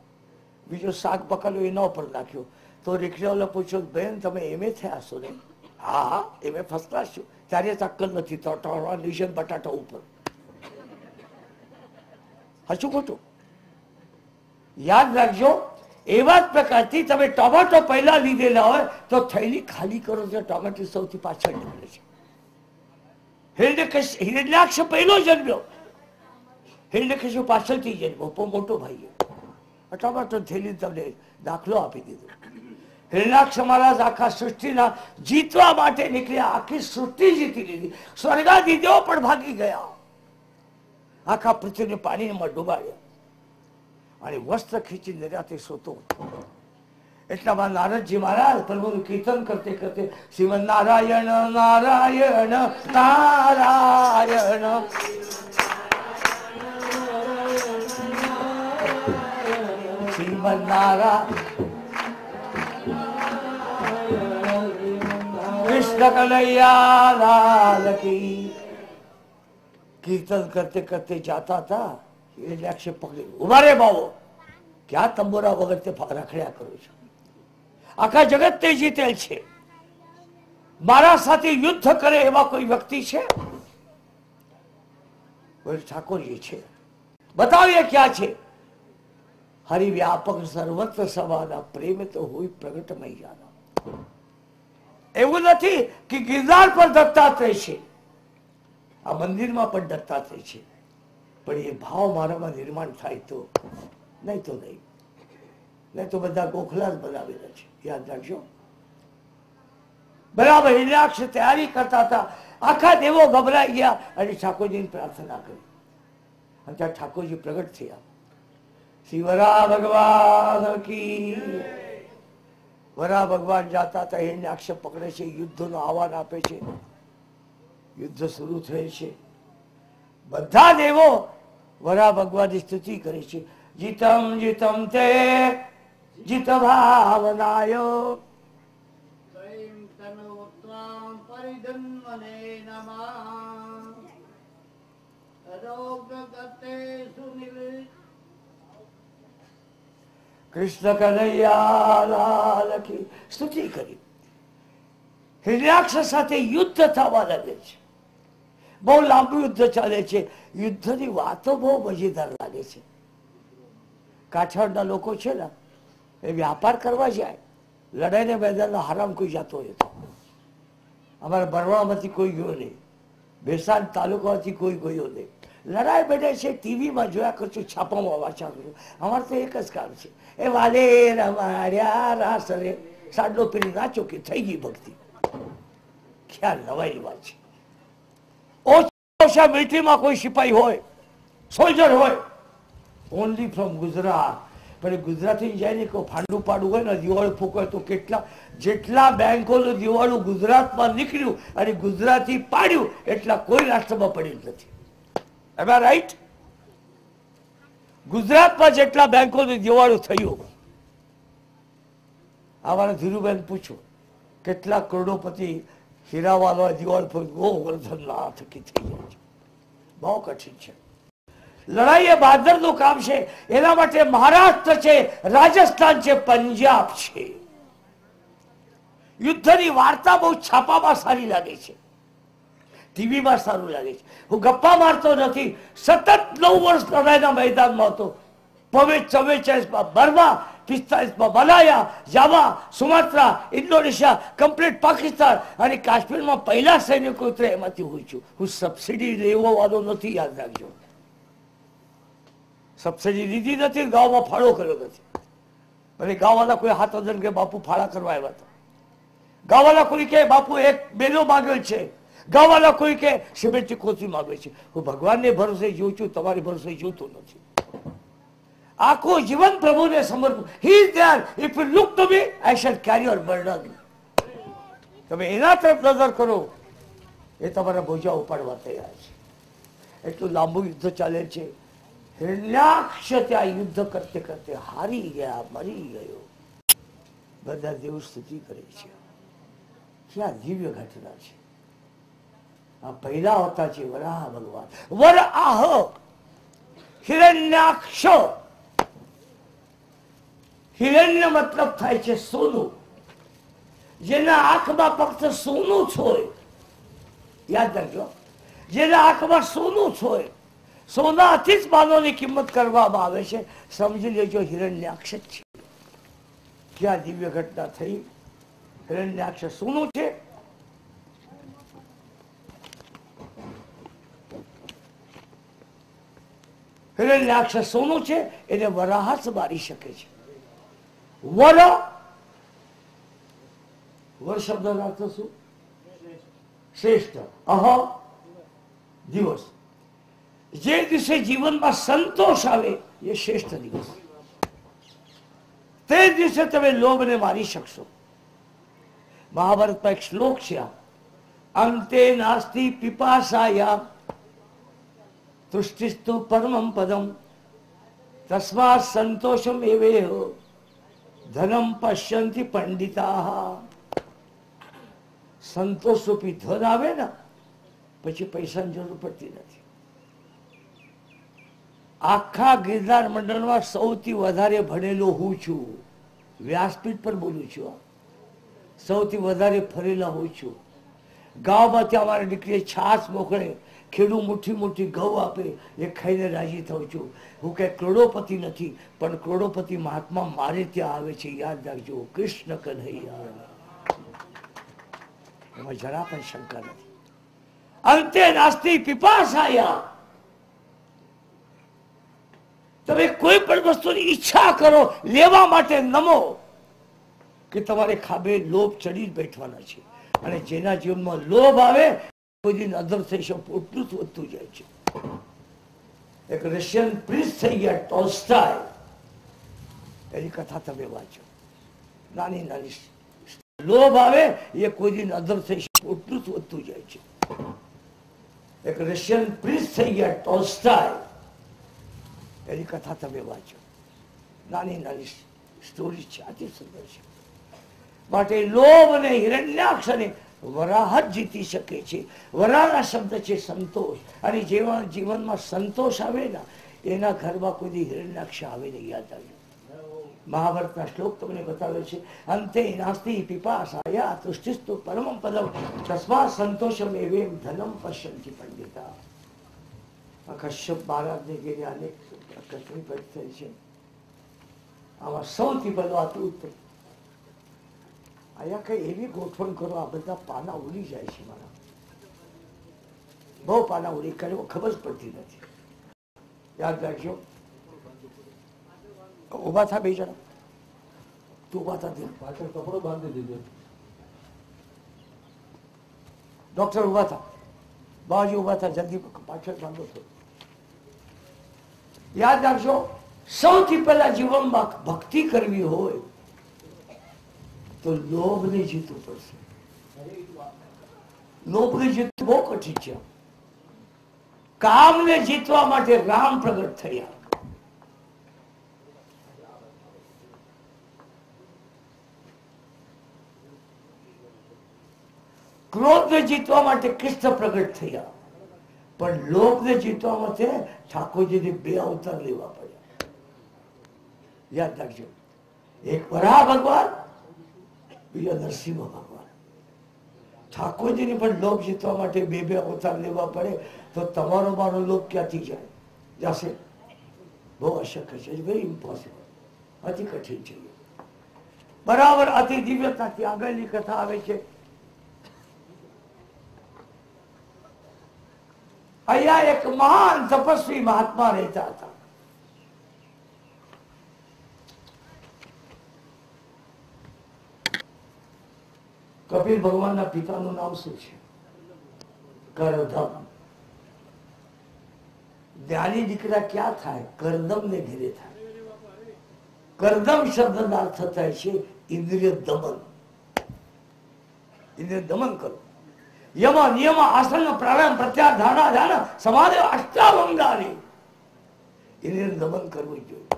બીજો શાક પકડ્યો એના ઉપર નાખ્યો. તો રિક્ષાવાળા પૂછ્યો બેન તમે એમે થયા છો ને? હા હા એમે ફર્સ્ટ ક્લાસ છું. ત્યારે અક્કલ નથી તો બટાટા ઉપર. હજુ ખોટું યાદ રાખજો. એવા જ પ્રકારથી તમે ટોમેટો પહેલા લીધેલા હોય તો થેલી ખાલી કરો તો ટોમેટો સૌથી પાછળ નીકળે છે. હિરણ્યાક્ષ પહેલો જન્મ્યો, હિરણ્યકશિપુ પાછળથી જન્મ્યો, મોટો ભાઈ. ટોમેટો થેલી તમને દાખલો આપી દીધો. હિરણ્યાક્ષ મહારાજ આખા સૃષ્ટિના જીતવા માટે નીકળ્યા, આખી સૃષ્ટિ જીતી લીધી, સ્વર્ગાદિદેવો પણ ભાગી ગયા, આખા પૃથ્વીને પાણીમાં ડૂબાડ્યા અને વસ્ત્ર ખીચી નિરાતે સોતો. એટલામાં નારદજી મહારાજ પ્રભુનું કીર્તન કરતે કરતે શ્રીમદ નારાયણ નારાયણ નારાયણ શ્રીમદ નારાયણ કૃષ્ણ કનૈયા લાલ કી કીર્તન કરતે કરતે જાતા હતા. હિરણ્યાક્ષે પકડી ઉભા રે બાવો, ક્યાં તંબોરા વગર તે રખડ્યા કરું છું? આખા જગત તે જીતેલ છે, મારા સાથે યુદ્ધ કરે એવા કોઈ વ્યક્તિ છે? ઠાકોરજી છે. બતાવીએ ક્યાં છે? હરિવ્યાપક સર્વત્ર સમાના પ્રેમ તો હોય પ્રગટ મૈયાના. એવું નથી કે ગિરનાર પર દત્તાત્રેય છે, આ મંદિરમાં પણ દત્તાત્રેય છે, પણ એ ભાવ મારામાં નિર્માણ થાય તો નહીં તો નહીં, નહીં તો બધા ગોખલા જ બનાવેલા છે. યાદ રાખજો. બરાબર હિરણ્યાક્ષ તૈયારી કરતા હતા, આખા દેવો ગભરાઈ ગયા અને ઠાકોરજીની પ્રાર્થના કરી અને ત્યાં ઠાકોરજી પ્રગટ થયા. શ્રી વરા ભગવાન કી. વરા ભગવાન જાતા હતા, હિરણ્યાક્ષ પકડે છે, યુદ્ધનું આહવાન આપે છે, યુદ્ધ શરૂ થાય છે. બધા દેવો વરા ભગવાનની સ્તુતિ કરે છે. જીતમ જીતમ તે જીત ભાવનાય કૃષ્ણ કનૈયા લાલ કી સ્તુતિ કરી. હિરણ્યાક્ષ સાથે યુદ્ધ થવા લાગે છે, બહુ લાંબુ યુદ્ધ ચાલે છે. યુદ્ધની વાતો બહુ મજેદાર લાગે છે. કાઠિયાવાડના લોકો છે ને એ વ્યાપાર કરવા જાય, લડાઈને મેદાનમાં હરામ કોઈ જતો હોય તો. અમારા બરવામાંથી કોઈ ગયો નહીં, ભેસાણ તાલુકામાંથી કોઈ ગયો નહીં. લડાઈ બેઠે છે, ટીવીમાં જોયા કરશું, છાપામાં વાંચા કરશું. અમારે તો એક જ કામ છે, એ વાલે રમાડ્યા રાસ રે સાડલો પેલી નાચો કે થઈ ગઈ ભક્તિ. ખ્યાલ નવાઈ વાત છે. ઓછા મિલિટરીમાં કોઈ સિપાહી હોય, સોલ્જર હોય, ઓનલી ફ્રોમ ગુજરાત, પણ ગુજરાતી જાય ને કોઈ ફાંડું પાડવું હોય ને દિવાળું ફૂંકવાય તો કેટલા જેટલા બેંકોનું દિવાળું ગુજરાતમાં નીકળ્યું અને ગુજરાતી પાડ્યું એટલા કોઈ રાષ્ટ્રમાં પડ્યું નથી. એમ આઈ રાઈટ? ગુજરાતમાં જેટલા બેંકોનું દિવાળું થયું, આવાને ધીરુબેન પૂછો કેટલા કરોડોપતિ હીરાવાળા દિવાળ પર ગોવર્ધનના થકી થઈ જાય છે. બહુ કઠિન છે. લડાઈ એ બહાદરનું કામ છે. એના માટે મહારાષ્ટ્ર છે, રાજસ્થાન છે, પંજાબ છે. યુદ્ધની વાર્તા બહુ છાપામાં સારી લાગે છે, ટીવીમાં સારું લાગે છે. હું ગપ્પા મારતો નથી. સતત 9 વર્ષ લડાઈના મેદાનમાં હતો. 44માં બર્મા, 45માં મલાયા, જાવા, સુમાત્રા, ઇન્ડોનેશિયા, કમ્પ્લીટ પાકિસ્તાન અને કાશ્મીરમાં પહેલા સૈનિકો ઉતરે એમાંથી હું છું. હું સબસિડી લેવા વાળો નથી, યાદ રાખજો. સબસિડી લીધી નથી, ગામમાં ફાળો કર્યો નથી. અને ગામવાળા કોઈ હાથ વજન કે બાપુ ફાળા કરવા આવ્યા હતા. ગામવાળા કોઈ કે બાપુ એક બેલો માગેલ છે, ગામવાળા કોઈ કે સિમેન્ટની કોથળી માગે છે. હું ભગવાનને ભરોસે જોઉં છું, તમારી ભરોસે જોતો નથી. આખું જીવન પ્રભુને સમર્પણ. He is there. If you look to me, I shall carry your burden. તમે એના તરફ નજર કરો, એ તમારા બોજા ઉપાડવા તૈયાર છે. એટલું લાંબુ યુદ્ધ ચાલે છે. હિરણ્યાક્ષ ત્યાં યુદ્ધ કરતે કરતે હારી ગયા, મરી ગયો. બધા દેવ સ્તુતિ કરે છે. ક્યાં દિવ્ય ઘટના છે. આ પહેલા હોતા છે વરાહ ભગવાન. વરાહ હિરણ્યાક્ષ. હિરણ્ય મતલબ થાય છે સોનું. જેના આંખમાં ફક્ત સોનું જ હોય, યાદ રાખજો, જેના આંખમાં સોનું જ હોય, સોનાથી જ માનવની કિંમત કરવામાં આવે છે. સમજી લેજો હિરણ્યાક્ષ જ છે. ક્યાં દિવ્ય ઘટના થઈ. હિરણ્યાક્ષ સોનું છે. હિરણ્યાક્ષ સોનું છે. એને વરાહ જ મારી શકે છે. વર, વર શબ્દનો અર્થ શું? શ્રેષ્ઠ. અહ, દિવસ. જે દિવસે જીવનમાં સંતોષ આવે એ શ્રેષ્ઠ દિવસ. તે દિવસે તમે લોભને મારી શકશો. મહાભારતમાં એક શ્લોક છે, અંતે નાસ્તિ પિપાસાયા તુષ્ટિસ્તુ પરમં પદમ તસ્માત સંતોષમ એવેહ ધનમ પશ્યંતિ પંડિતા. સંતોષ રૂપી ધન આવે ને પછી પૈસાની જરૂર પડતી નથી. આખા ગિરનાર મંડળમાં સૌથી વધારે ભણેલો હું છું. વ્યાસપીઠ પર બોલું છું. સૌથી વધારે ફરેલા હું છું. ગામમાંથી અમારી દીકરી છાશ મોકલે, ખેડૂ મુઠ્ઠી મુઠ્ઠી ઘઉં આપે, એ ખાઈને રાજી થઉં છું. હું કઈ કરોડોપતિ નથી, પણ કરોડોપતિ મહાત્મા મારે ત્યાં આવે છે, યાદ રાખજો. કૃષ્ણ કન્હૈયા. એમાં જરા પણ શંકા નથી. અંતે નાસ્તિ પિપાસાયા. તમે કોઈ પણ વસ્તુની ઈચ્છા કરો, લેવા માટે નમો, કે તમારે ખાબે લોભ ચડી જ બેઠવાના છે. અને જેના જીવનમાં લોભ આવે કોઈ અધર થઈ શકે, એટલું જ વધતું જાય છે. એક રશિયન પ્રિન્સ થઈ ગયા ટોલ્સ્ટોય, એની કથા તમે વાંચો. નાની નાની લોભ આવે એ કોઈ દિન અધર થઈ શકે, એટલું જ વધતું જાય છે. એક રશિયન પ્રિન્સ થઈ ગયા ટોલ્સ્ટોય, એની કથા તમે વાંચો. નાની નાની સ્ટોરી છે, અતિ સુંદર છે. માટે લોભ અને હિરણ્યાક્ષને વરાહ જ જીતી શકે છે. વરાહના શબ્દ છે સંતોષ. અને જેવા જીવનમાં સંતોષ આવે ને એના ઘરમાં કોઈ હિરણ્યાક્ષ આવે ને, યાદ આવ્યું. મહાભારતના શ્લોક તમને બતાવે છે, અંતે નાસ્તિ પિપાસાયા તુષ્ટિસ્તુ પરમં પદમ તસ્માત સંતોષમ એવેમ ધનમ પશ્યંતિ પંડિતા. કશ્યપ મહારાજને ઘેરે અનેક કઠિન થઈ છે. આમાં સૌથી પહેલો આટલું ઉત્તમ. અહીંયા કઈ એવી ગોઠવણ કરો, આ બધા પાના ઉડી જાય છે મારા. બહુ પાના ઉડી કરે, ખબર જ પડતી નથી. યાદ રાખજો. ઉભા થા બે જણા. તું ઉભા થા, પાછળ કપડો બાંધી દીધો. ડોક્ટર ઉભા થા, બાજુ ઉભા થા, જલ્દી પાછળ બાંધો. યાદ રાખજો, સૌથી પહેલા જીવનમાં ભક્તિ કરવી હોય તો લોભને જીતવું પડશે. લોભને જીતવું બહુ કઠિન છે. કામને જીતવા માટે રામ પ્રગટ થયા. ક્રોધને જીતવા માટે કૃષ્ણ પ્રગટ થયા. પણ લોભને જીતવા માટે ઠાકોરજીને 2 અવતાર લેવા પડ્યા. યાદ રાખજો, એક વરાહ ભગવાન, બીજો નરસિંહ ભગવાન. ઠાકોરજીને પણ લોભ જીતવા માટે 2 અવતાર લેવા પડે તો તમારો મારો લોભ ક્યાંથી જાય? જશે? બહુ અશક્ય છે, વેરી ઇમ્પોસિબલ, અતિ કઠિન છે. બરાબર અતિ દિવ્યતાથી આગળની કથા આવે છે. અહીંયા એક મહાન તપસ્વી મહાત્મા રહેતા હતા. કપિલ ભગવાનના પિતાનું નામ શું છે? કરદમ. જ્ઞાની દીકરા ક્યાં થાય? કરદમ ને ઘેરે થાય. કરદમ શબ્દનો અર્થ થાય છે ઇન્દ્રિય દમન. ઇન્દ્રિય દમન કરો. યમ નિયમ આસન પ્રાણાયામ પ્રત્યાહાર ધારણા ધ્યાન સમાધિ અષ્ટાંગાની ઇન્દ્રિય દમન કરવું જોઈએ.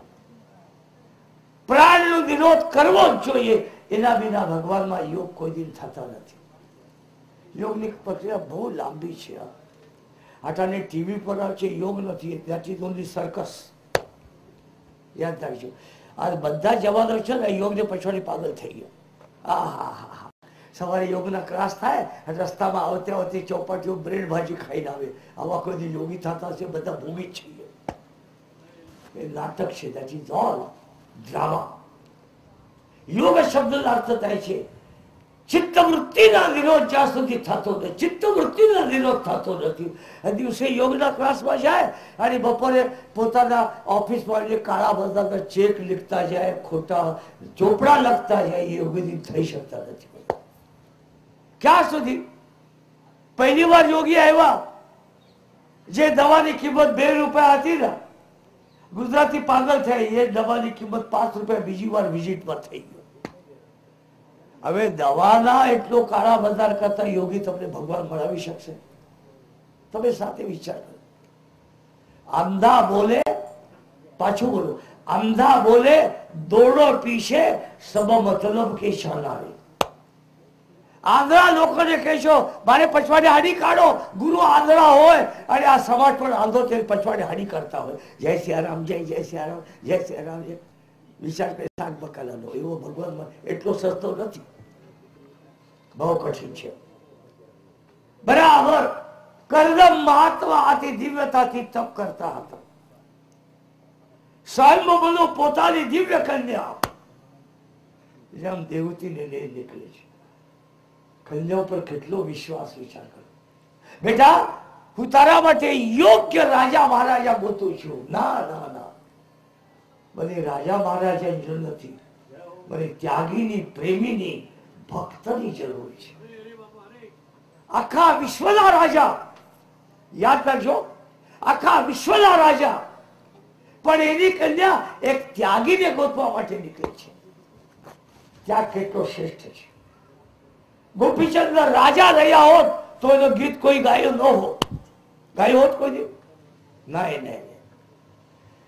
પ્રાણનો વિરોધ કરવો જ જોઈએ. એના વિના ભગવાનમાં યોગ કોઈ દિન થતા નથી. યોગની પ્રક્રિયા બહુ લાંબી છે. આટાને ટીવી પર આવે છે યોગ નથી, ત્યાંથી ઓનલી સર્કસ. યાદ રાખજો, આ બધા જવાનો છે ને યોગને પછવાડી પાગલ થઈ ગયો. આહા, સવારે યોગના ક્લાસ થાય, રસ્તામાં આવતે આવતી ચોપાટીઓ બ્રેડ ભાજી ખાઈને આવે. આવા કોઈ યોગી થતા છે? બધા ભૂમિ જ છીએ. એ નાટક છે, દેટ ઇઝ ઓલ ડ્રામા. યોગ શબ્દનો અર્થ થાય છે ચિત્તવૃત્તિના વિરોધ જ્યાં સુધી થતો નથી. ચિત્તવૃત્તિના વિરોધ થતો નથી. દિવસે યોગના ક્લાસમાં જાય અને બપોરે પોતાના ઓફિસમાં કાળા બધાના ચેક લીખતા જાય, ખોટા ચોપડા લખતા જાય. એ યોગી થઈ શકતા નથી. ક્યાં સુધી? પહેલી વાર યોગી આવ્યા, જે દવાની કિંમત 2 રૂપિયા હતી ને, ગુજરાતી પાગલ થયા. એ દવાની કિંમત 5 રૂપિયા બીજી વાર વિઝિટમાં થઈ ગયો. હવે દવાના એટલો કાળા બજાર કરતા યોગી તમને ભગવાન મળાવી શકશે? તમે સાથે વિચાર કરો. અંધા બોલે, પાછું બોલો, અંધા બોલે દોડો પીછે સબ મતલબ કે શરણારે. આંધળા લોકોને કહેશો મારે પછવાડે હાડી કાઢો. ગુરુ આંધળા હોય અને આ સમાજ પણ આંધો તે પછવાડે હાડી કરતા હોય. જય સિયારામ, જય જય સિયારામ, જય સિયારામ. વિચાર કરે શાક બકાલાનો. એવો ભગવાન એટલો સસ્તો નથી, બહુ કઠિન છે. બરાબર. કરદમ મહાત્મા આથી દિવ્યતાથી તપ કરતા હતા. સ્વયં બોલો પોતાની દિવ્ય કન્યા જેમ દેવતીને લઈ નીકળે છે. કન્યા પર કેટલો વિશ્વાસ. વિચાર કરો બેટા, હું તારા માટે યોગ્ય રાજા મહારાજા ગોતું છું. ના ના ના, મને રાજા મહારાજા જરૂર નથી. મને ત્યાગીની, પ્રેમીની, ભક્તની જરૂર છે. આખા વિશ્વના રાજા, યાદ રાખજો, આખા વિશ્વના રાજા, પણ એની કન્યા એક ત્યાગીને ગોતવા માટે નીકળે છે. ત્યાગ કેટલો શ્રેષ્ઠ છે. ગોપીચંદ રાજા રહ્યા હોત તો એનો ગીત કોઈ ગાયો ન હોત. ગાયો હોત કોઈ દી? નહીં નહીં.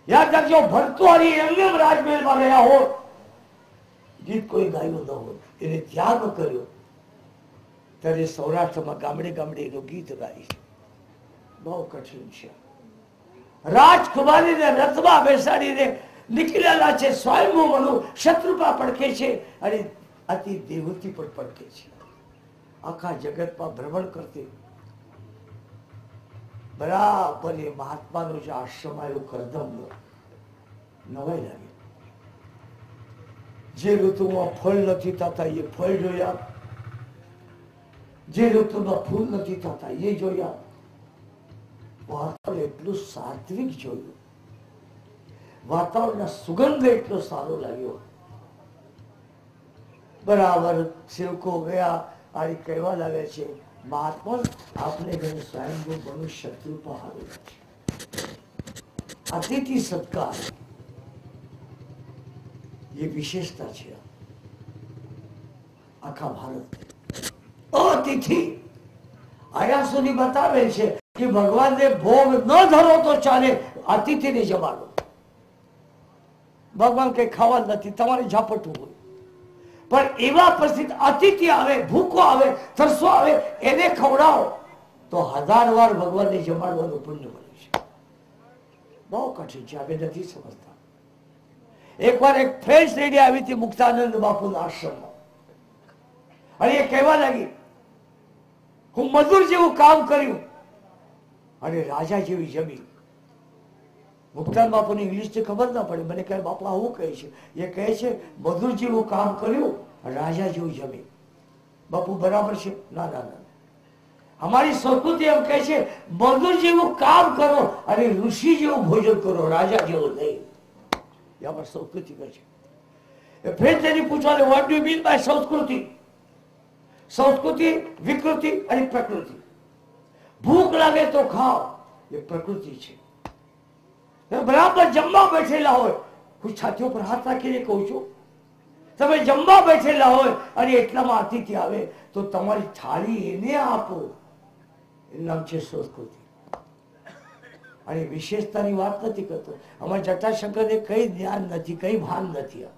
યાદ રાખજો, ભરતુહરી એમને રાજમહેલમાં રહ્યા હોત, ગીત કોઈ ગાયો ન હોત. એને ત્યાગ કર્યો ત્યારે સૌરાષ્ટ્રમાં ગામડે ગામડે એનું ગીત ગાય છે. બહુ કઠિન છે. રાજકુમારીને રથમાં બેસાડીને નીકળેલા છે. સ્વયંભૂ મનુ શત્રુપા પડકે છે અને અતિ દેવતી પણ પડકે છે. આખા જગતમાં ભ્રમણ કરતી. બરાબર એ મહાત્માનો જે આશ્રમ આવ્યો કરદમ, નવાઈ લાગે. જે ઋતુમાં ફળ નથી થતા એ ફળ જોયા, જે ઋતુમાં ફૂલ નથી થતા એ જોયા. વાતાવરણ એટલું સાત્વિક જોયું. વાતાવરણના સુગંધ એટલો સારો લાગ્યો. બરાબર સેવકો ગયા અને કહેવા લાગે છે મહાત્મા આપણે ઘરે સ્વયંભૂ બનુ શત્રુપા આવેલા છે. અતિથિ સત્કાર. એ વિશેષતા છે આખા ભારત. અતિથિ આયા સુધી બતાવે છે કે ભગવાનને ભોગ ન ધરો તો ચાલે, અતિથિને જમાડો. ભગવાન કઈ ખાવા નથી, તમારે ઝાપટવું હોય, પણ એવા પરિસ્થિતિ અતિથિ આવે, ભૂખો આવે, તરસો આવે, એને ખવડાવો તો 1000 વાર ભગવાનને જમાડવાનું પુણ્ય મળે છે. બહુ કઠિન છે, આપણે નથી સમજતા. એકવાર એક ફ્રેન્ચ લેડી આવી હતી મુક્તાનંદ બાપુના આશ્રમમાં, અને એ કહેવા લાગી, હું મજૂર જેવું કામ કર્યું અને રાજા જેવી જમી. મુક્તાનંદ બાપુને ઇંગ્લિશ થી ખબર ના પડે. મને કહે, બાપા આવું કહે છે? એ કહે છે, મજૂર જેવું કામ કર્યું, રાજા જેવું જમી. બાપુ બરાબર છે? ના ના ના, અમારી સંસ્કૃતિ એમ કહે છે, મજૂર જેવું કામ કરો અને ઋષિ જેવું ભોજન કરો, રાજા જેવું નહીં. એ અમારી સંસ્કૃતિ કહે છે. એ ફ્રેન્ચ લેડી પૂછવા, what do you mean by સંસ્કૃતિ? સંસ્કૃતિ, વિકૃતિ અને પ્રકૃતિ. ભૂખ લાગે તો ખાઓ, એ પ્રકૃતિ છે. બરાબર જમવા બેઠેલા હોય, હું છાતીઓ પર હાથ રાખીને કહું છું, તમે જમવા બેઠેલા હોય અને એટલામાં અતિથિ આવે તો તમારી થાળી એને આપો, એનું નામ છે સંસ્કૃતિ. અને વિશેષતાની વાત નથી કરતો. અમારા જટાશંકરને કઈ જ્ઞાન નથી, કઈ ભાન નથી,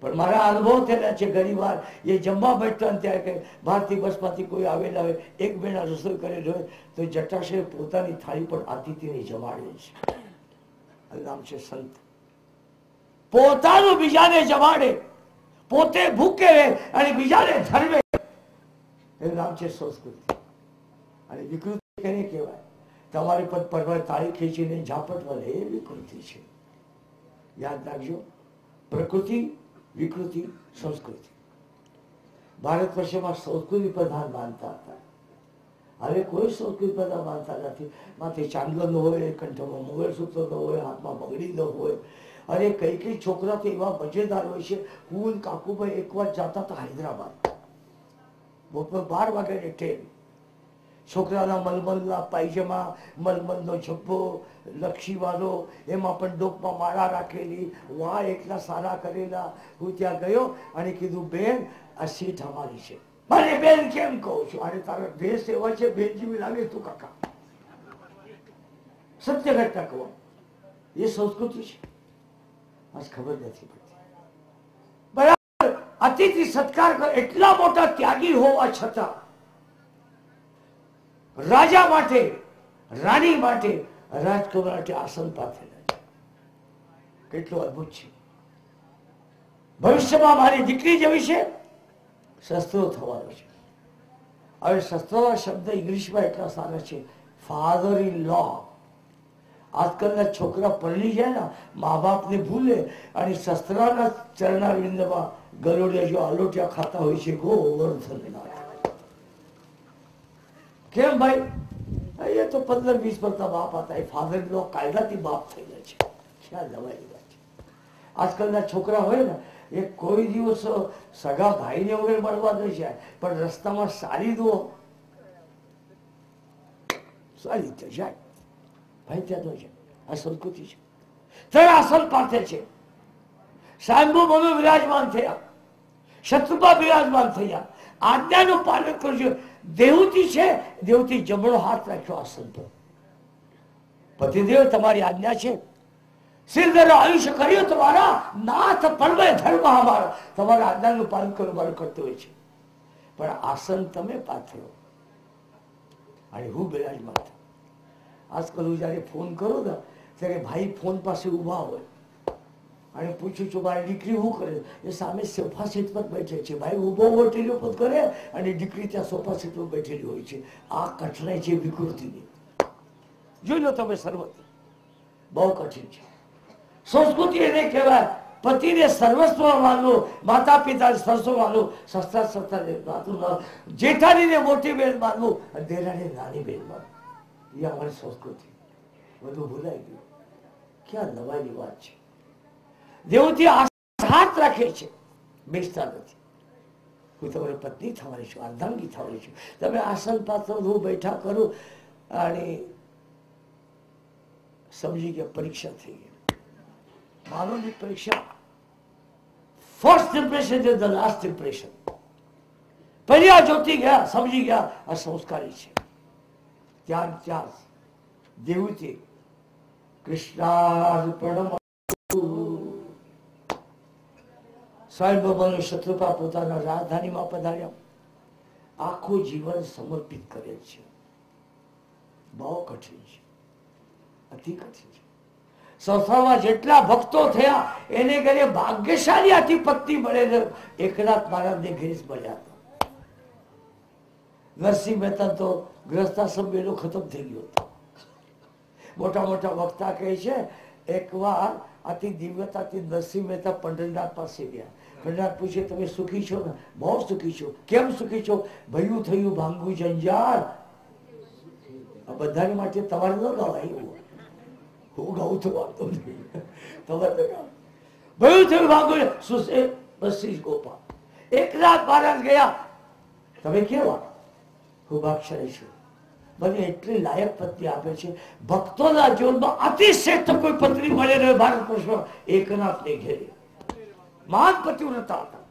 પણ મારા અનુભવ થયેલા છે. ઘણી વાર એ જમવા બેઠતા ત્યારે કે બહારથી બસમાંથી કોઈ આવેલા હોય, એક બેના રસોઈ કરેલી હોય તો જટાશય પોતાની થાળી પર અતિથિને જમાડે છે. નામ છે સંત. પોતાનું બીજાને જમાડે, પોતે ભૂખે રહે અને બીજાને ધર્મે, એનું નામ છે સંસ્કૃતિ. અને વિકૃતિ કેને કહેવાય? તમારી પર પરવાર તાળી ખેંચીને ઝાપટ વળે, એ વિકૃતિ છે. યાદ રાખજો, પ્રકૃતિ, વિકૃતિ, સંસ્કૃતિ. ભારત વર્ષમાં સંસ્કૃતિ પ્રધાન માનતા હતા. હવે કોઈ સંસ્કૃતિ પ્રધાન માનતા નથી. માથે ચાંદલો ન હોય, કંઠમાં મંગળસૂત્ર ન હોય, હાથમાં બંગડી ન હોય. અરે કઈ કઈ છોકરા તો એવા મજેદાર હોય છે. હું કાકુભાઈ એકવાર જતા હતા હૈદરાબાદ, બપોર 12 વાગ્યાની ટ્રેન. છોકરાના મલમલના પાયજામા, મલમલનો ઝબ્બો, લક્ષીવાળો, એમાં પણ ડોકમાં માળા રાખેલી, વાળ એટલા સારા કરેલા. હું ત્યાં ગયો અને કીધું, બેન આ સીટ અમારી છે. મને બેન કેમ કહું છું? અને તારો ડ્રેસ એવા છે બેન જેવી લાગે તું કાકા. સત્ય ઘટના કહો, એ સંસ્કૃતિ છે. આજ ખબર નથી પડતી. બરાબર અતિથિ સત્કાર કરો. એટલા મોટા ત્યાગી હોવા છતાં રાજા માટે, રાણી માટે, રાજકુમાર માટે આસન પાથરેલા છે. કેટલું અદભુત છે. ભવિષ્યમાં મારી દીકરી જેવી છે, શસ્ત્રો થવાનો છે. હવે શસ્ત્રોના શબ્દ ઇંગ્લિશમાં એટલા સારા છે, ફાધર ઇન લો. આજકાલના છોકરા પરણી જાય ને, મા બાપને ભૂલે અને શસ્ત્રના ચરણારવિંદમાં ગરોડિયા જો આલોટિયા ખાતા હોય છે. ગોવર્ધનનાથ. કેમ ભાઈ? એ તો 15-20 વર્ષના બાપ હતા. એ ફાધર ઇન લો કાયદાથી બાપ થયેલા છે. ક્યાં દવાની વાત છે. આજકાલના છોકરા હોય ને, એ કોઈ દિવસ સગા ભાઈને વગર મળવા નહીં જાય, પણ રસ્તામાં સારી દો, સારી રીતે જાય. ભાઈ ત્યાં તો છે. આ સંસ્કૃતિ છે. ત્યારે આસન પાથે છે. સ્વયંભુ મનુ વિરાજમાન થયા, શત્રુપા વિરાજમાન થયા. આજ્ઞાનું પાલન કરજો. દેવતી છે, દેવતી જમણો હાથ રાખ્યો આસન પર. પતિદેવ તમારી આજ્ઞા છે, સિરધરો આયુષ્ય કર્યું તમારા, નાથ પરમે ધર્મ અમારા. તમારા આજ્ઞાનું પાલન કરવું મારું કર્તવ્ય છે. પણ આસન તમે પાથરો અને હું બિરાજમાન થાઉં. આજકાલ હું જયારે ફોન કરું ને, ત્યારે ભાઈ ફોન પાસે ઉભા હોય અને પૂછું છું, મારી દીકરી શું કરે? એ સામે સોફા સીટ પર બેઠે છે. ભાઈ ઉભો ટેલિફોન પોત કરે અને દીકરી ત્યાં સોફા સીટ પર બેઠેલી હોય છે. આ કઠણાઈ છે વિકૃતિની. જોઈ લો તમે સર્વત્ર. બહુ કઠિન છે. સંસ્કૃતિ એને કહેવાય, પતિને સર્વસ્વ માનવું, માતા પિતાને સર્વસ્વ માનવું, સસ્તા સસ્તાને માનવું, જેઠાણીને મોટી બેન માનવું અને દેરાને નાની બેન માનવું. એ અમારી સંસ્કૃતિ. બધું ભૂલાઈ ગયું. ક્યાં નવાઈની વાત છે. દેવથી હાથ રાખે છે, બેસતા નથી. હું તમારી પત્ની થવાની છું, અર્ધાંગી થવાની છું. તમે આસન પાત્ર હું બેઠા કરું અને સમજી ગયા પરીક્ષા થઈ ગઈ. માનવની પરીક્ષા. First impression is the last impression. પહેલા જોતી ગયા, સમજી ગયા આ સંસ્કારી છે. ત્યાં દેવતી કૃષ્ણાર્પણમસ્તુ. સ્વયં ભગવાનનું શત્રુપા પોતાના રાજધાનીમાં પધાર્યા, આખું જીવન સમર્પિત કરેલ છે. બહુ કઠિન છે, અતિ કઠિન છે. સંસારમાં જેટલા ભક્તો થયા એને ઘરે ભાગ્યશાળી આથી પત્ની મળે. એકનાથ મહારાજને ઘેર મળ્યા હતા. નરસિંહ મહેતા તો ગ્રસ્તાશ્રમ બેનો ખતમ થઈ ગયો હતો. મોટા મોટા વક્તા કહે છે એકવાર આથી દિવ્યતાથી નરસિંહ મહેતા પંઢરનાથ પાસે ગયા. પંઢરનાથ પૂછે તમે સુખી છો ને? બહુ સુખી છો. કેમ સુખી છો? ભયું થયું ભાંગવું જંજાળ. આ બધાને માટે તમારે ન ગવાય એવું. હું ગાઉં તો વાંધો નહીં, તમારે ભયું થયું ભાંગવું સુશે બસી ગોપાલ. એકનાથ મહારાજ ગયા, તમે કેવા? હું ભાગશાળી છું, મને એટલી લાયક પત્ની આપે છે. ભક્તોના જીવનમાં અતિશ્રેષ્ઠ કોઈ પત્ની મળે રહે ભારત વર્ષમાં એકનાથને ઘેરે. મહાન પતિવ્રતા હતા.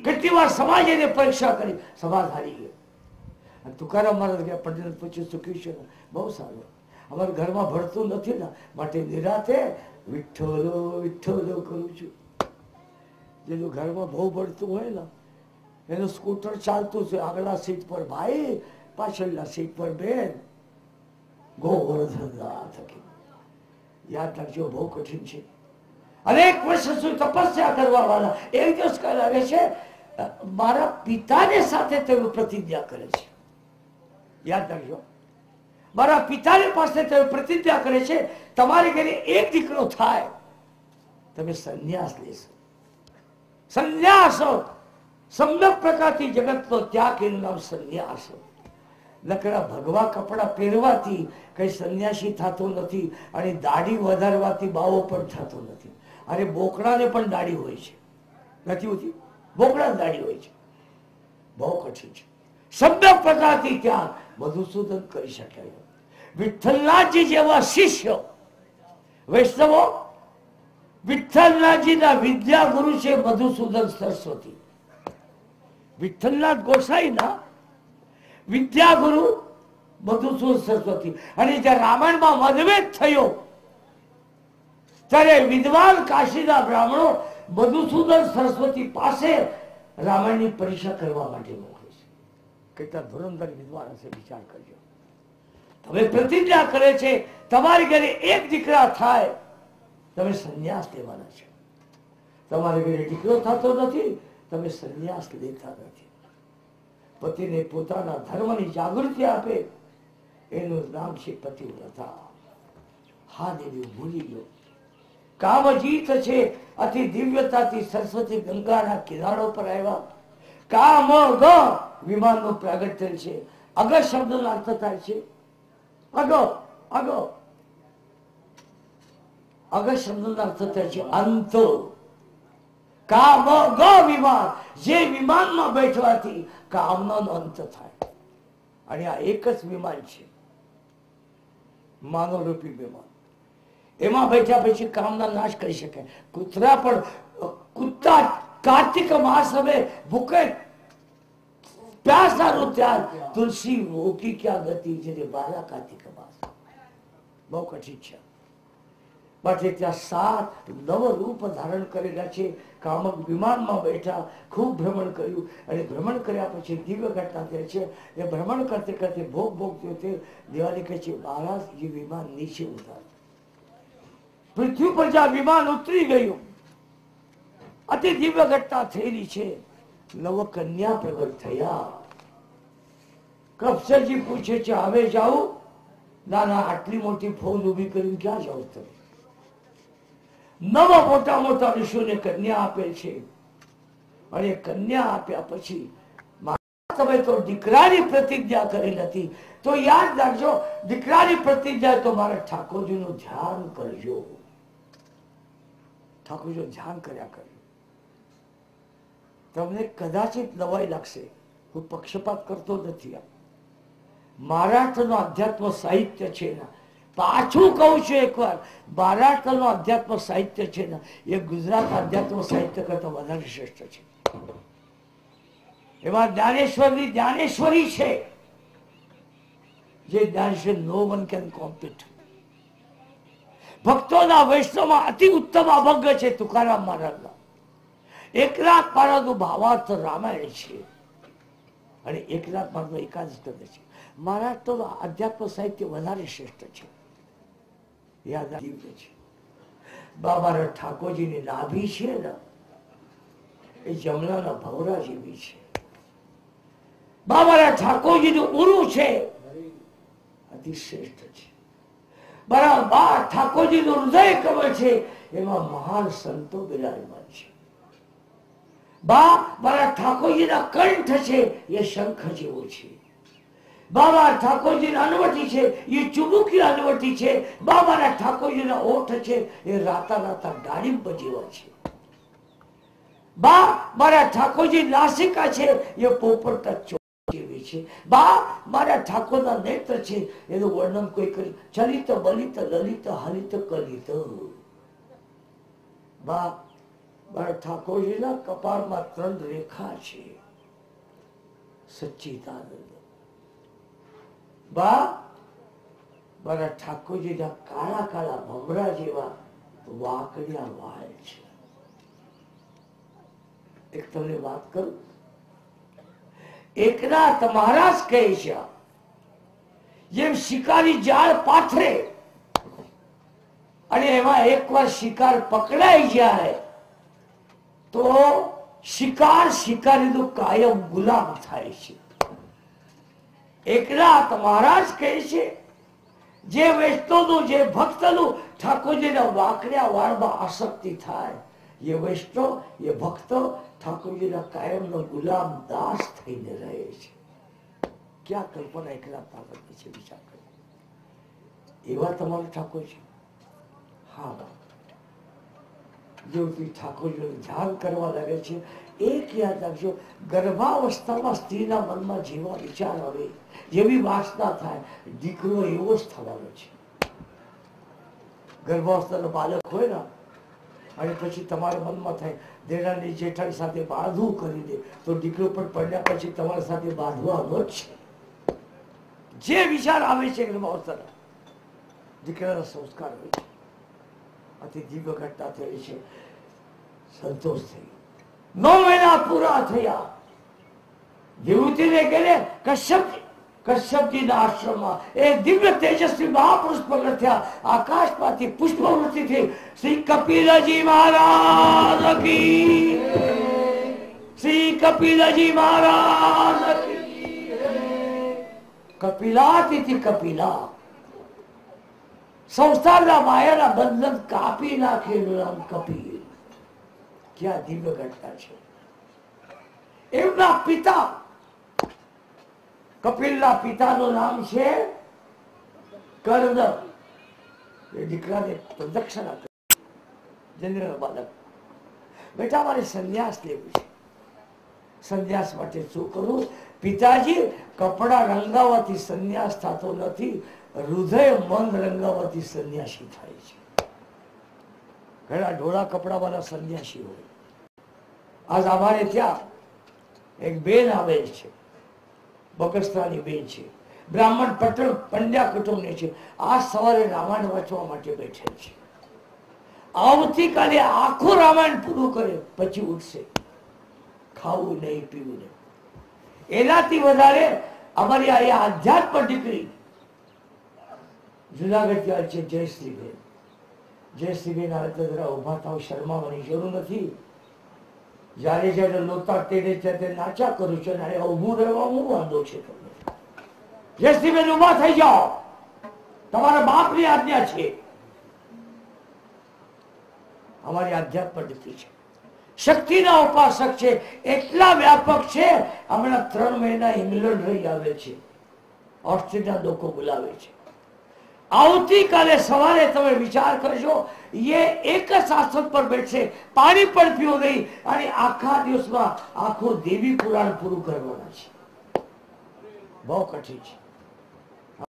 કેટલી વાર સમાજ એને પરીક્ષા કરી, સમાજ હારી ગયો. તુકારામ મહારાજ ગયા, પંડિત પૂછ્યું સુખી છે? બહુ સારું. અમારા ઘરમાં ભળતું નથી ને માટે નિરાતે વિઠ્ઠલો વિઠ્ઠલો કરું છું. જેનું ઘરમાં બહુ ભળતું હોય ને એનું સ્કૂટર ચાલતું છે, આગલા સીટ પર ભાઈ, પાછળના સીટ પર બેન. ગોવર્ધન થકી યાદ રાખજો, બહુ કઠિન છે. અનેક વર્ષ સુધી તપસ્યા કરવા વાળા એક દિવસ લાગે છે મારા પિતાને સાથે તેઓ પ્રતિજ્ઞા કરે છે. યાદ રાખજો, મારા પિતાની પાસે તેઓ પ્રતિજ્ઞા કરે છે તમારી ઘરે એક દીકરો થાય તમે સંન્યાસ લેશો. સંન્યાસ સમ્યક પ્રકારથી જગતનો ત્યાગ, એનું નામ સંન્યાસ. નકરા ભગવા કપડા પહેરવાથી કઈ સંન્યાસી થતો નથી, અને દાઢી વધારવાથી બાવો પણ થતો નથી. અરે બોકડાને પણ દાઢી હોય છે, નથી હોતી? બોકડા દાઢી હોય છે. બહુ કઠિન છે. સમ્યક પ્રકારથી ત્યાગ મધુસૂદન કરી શકાય. વિઠ્ઠલનાથજી જેવા શિષ્ય વૈષ્ણવો, વિઠ્ઠલનાથજીના વિદ્યા ગુરુ છે મધુસૂદન સરસ્વતી. વિઠ્ઠલનાથ ગોસાઈના વિદ્યા ગુરુ મધુસૂદન સરસ્વતી. અને જ્યારે રામાયણમાં મતભેદ થયો ત્યારે વિદ્વાન કાશીના બ્રાહ્મણો મધુસૂદન સરસ્વતી પાસે રામાયણની પરીક્ષા કરવા માટે મોકલે છે. કેટલા ધુરંધર વિદ્વાન હશે, વિચાર કરજો. તમે પ્રતિજ્ઞા કરે છે તમારી ઘરે એક દીકરા થાય તમે સંન્યાસ લેવાના છે. તમારે ઘરે દીકરો થતો નથી, તમે સંન્યાસ લેતા નથી. પતિને પોતાના ધર્મની જાગૃતિ આપે એનું નામ છે પતિવ્રતા. હા દેવી ભૂલી ગયો. કામ જીત છે અતિ દિવ્યતાથી સરસ્વતી ગંગાના કિનારો પર આવ્યા. કામ ગ વિમાનનું પ્રાગટ્ય છે. અગ શબ્દનો અર્થ થાય છે અગ. અગ અગ શબ્દનો અર્થ થાય છે અંત. કામ ગ વિમાન, જે વિમાનમાં બેઠવાથી કામનો અંત થાય. અને આ એક જ વિમાન છે, માનવરૂપી વિમાન. એમાં બેઠા પછી કામના નાશ કરી શકે. કૂતરા પણ, કૂતા કાર્તિક માસ में ભૂખે પ્યાસા રૂત્યા તુલસી રોકી ક્યાં ગતિ જેને બારા કાર્તિક માસ. બહુ કઠિન છે. માટે ત્યાં 7 નવ રૂપ ધારણ કરેલા છે. કામક વિમાનમાં બેઠા ખૂબ ભ્રમણ કર્યું, અને ભ્રમણ કર્યા પછી દિવ્ય ઘટના થાય છે. એ ભ્રમણ કરતે કરતે ભોગ ભોગતી વખતે દેવાને કહે છે મહારાજ એ વિમાન નીચે ઉતાર. પૃથ્વી પર જ્યાં વિમાન ઉતરી ગયું, અતિ દિવ્ય ઘટના થયેલી છે. નવ કન્યા પ્રગટ થયા. કપસરજી પૂછે છે હવે જાઉં? ના ના, આટલી મોટી ફૌજ ઉભી કરી ક્યાં જાવ તમે? 9 મોટા મોટા ઋષિઓને કન્યા આપેલ છે, અને કન્યા આપ્યા પછી તમે તો દીકરાની પ્રતિજ્ઞા કરેલ હતી, તો યાદ રાખજો દીકરાની પ્રતિજ્ઞા તો મારા ઠાકોરજીનું ધ્યાન કરજો. ઠાકોરજીનું ધ્યાન કર્યા કરજો. તમને કદાચિત નવાઈ લાગશે, હું પક્ષપાત કરતો નથી. મહારાષ્ટ્રનું અધ્યાત્મ સાહિત્ય છે, પાછું કહું છું એકવાર, મહારાષ્ટ્રનું અધ્યાત્મ સાહિત્ય છે ને એ ગુજરાત અધ્યાત્મ સાહિત્ય કરતા વધારે શ્રેષ્ઠ છે. એમાં જ્ઞાનેશ્વરની જ્ઞાનેશ્વરી છે, જે જ્ઞાનેશ્વર નો વન કેન કોમ્પીટ. ભક્તોના વૈષ્ણવમાં અતિ ઉત્તમ અભંગ છે તુકારામ મહારાજના. એકનાથ મહારાજનું ભાવાર્થ રામાયણ છે અને એકનાથ મહારાજનો એકાદશ સ્કંદ છે. મહારાષ્ટ્રનું અધ્યાત્મ સાહિત્ય વધારે શ્રેષ્ઠ છે. યાદ દિવ્ય છે. બાબા ઠાકોરજીની નાભી છે ને એ જમનાના ભવરા જેવી છે. બાબા ઠાકોરજીનું ઉરુ છે અતિ શ્રેષ્ઠ છે. બરાબર ઠાકોરજીનું હૃદય કમળ છે, એમાં મહાન સંતો બિરાજમાન છે. બાબા ઠાકોરજીના કંઠ છે એ શંખ જેવો છે. બાબા ઠાકોરજીના અનવટી છે એ ચુબુકી અનવટી છે. બાબા ઠાકોરજીના ઓઠ છે એ રાતા રાતા ડાળિંબ જેવા છે. મારા ઠાકોરજી નાસિકા છે એ પોપટના ચોર જેવી છે. મારા ઠાકોરના નેત્ર છે એનું વર્ણન કોઈ કરી ચલિત બલિત લલિત હલિત કલિત. મારા ઠાકોરજીના કપાળમાં 3 રેખા છે, સચ્ચિદાનંદ. મારા ઠાકોરજીના કાળા કાળા ભમરા જેવા વાકડિયા વાળ છે. એક તમને વાત કરું, એકનાથ મહારાજ કહે છે જેમ શિકારી જાળ પાથરે અને એમાં એકવાર શિકાર પકડાઈ જાય તો શિકારીનું કાયમ ગુલામ થાય છે. એકનાથ મહારાજ કહે છે જે વૈષ્ણવનું જે ભક્તનું ઠાકોરજીના વાકડિયા વાળમાં આસક્તિ થાય એ વૈષ્ણવ એ ભક્ત ઠાકોરજીના કાયમનો ગુલામ દાસ થઈને રહે છે. ક્યાં કલ્પના એકનાથ મહારાજની છે, વિચાર કરો. એવા તમારા ઠાકોર છે. હા, જેવું ઠાકોરજીનું ધ્યાન કરવા લાગે છે. એક યાદ રાખજો, ગર્ભાવસ્થામાં સ્ત્રીના મનમાં જેવા વિચાર આવે, જેવી વાસના થાય, દીકરો એવો જ થવાનો છે. ગર્ભાવસ્થાનો બાળક હોય ને અને પછી તમારા મનમાં થાય દેરાની જેઠાણી સાથે બાંધવું કરી દે તો દીકરો પણ પડ્યા પછી તમારા સાથે બાંધવાનો જ છે. જે વિચાર આવે છે ગર્ભાવસ્થાના દીકરાના સંસ્કાર હોય છે. અતિ દિવ્ય ઘટના થઈ છે. સંતોષ થઈ 9 મહિના પૂરા થયા. વિભૂતિને કહે કશ્યપજીના આશ્રમમાં એ દિવ્ય તેજસ્વી મહાપુરુષ પ્રગટ થયા. આકાશમાંથી પુષ્પવૃષ્ટિ થઈ. શ્રી કપિલજી મહારાજ કી, શ્રી કપિલજી મહારાજ કી. કપિલાતિથી કપિલા, સંસારના માયાના બંધન કાપી નાખેલું નામ કપિલ. ક્યાં દિવ્ય ઘટના છે. એમના પિતા, કપિલના પિતાનું નામ છે કર્ણ. એ દીકરાને પ્રદક્ષિણા કરી. જન્મેલો બાળક, બેટા મારે સંન્યાસ લેવું છે. સંન્યાસ માટે શું કરું? પિતાજી, કપડા રંગાવવાથી સંન્યાસ થતો નથી, હૃદય મન રંગાવવાથી સંન્યાસી થાય છે. ઘણા ઢોળા કપડા વાળા સંન્યાસી હોય. આજ અમારે ત્યાં એક બેન આવે છે, બગસરાની બેન છે, બ્રાહ્મણ પટેલ પંડ્યા કુટુંબની છે. આ સવારે રામાયણ વાંચવા માટે બેઠેલ છે. આવતીકાલે આખું રામાયણ પૂરું કરે પછી ઉઠશે. ખાવું નહીં, પીવું નહીં. એનાથી વધારે અમારી આ આધ્યાત્મ દીકરી જુનાગઢ જાય છે, જયશ્રીબેન. જયશ્રીબેન આવે તો જરા ઉભા થાવ, શરમાવાની જરૂર નથી. જયારે જયારે લોતા તેડે ત્યારે નાચા કરું છું અને ઉભું રહેવા હું વાંધો છે તમને? જયશ્રીબેન ઉભા થઈ જાઓ, તમારા બાપની આજ્ઞા છે. અમારી આધ્યાત્મ દીકરી છે, શક્તિના ઉપાસક છે, એટલા વ્યાપક છે. હમણાં 3 મહિના ઇંગ્લેન્ડ રહી આવે છે, ઓસ્ટ્રેલિયા લોકો બોલાવે છે. આવતીકાલે સવારે તમે વિચાર કરજો, એ એક જ આસન પર બેઠશે, પાણી પણ પીવું નહીં અને આખા દિવસમાં આખું દેવી પુરાણ પૂરું કરવાના છે. બહુ કઠિન છે.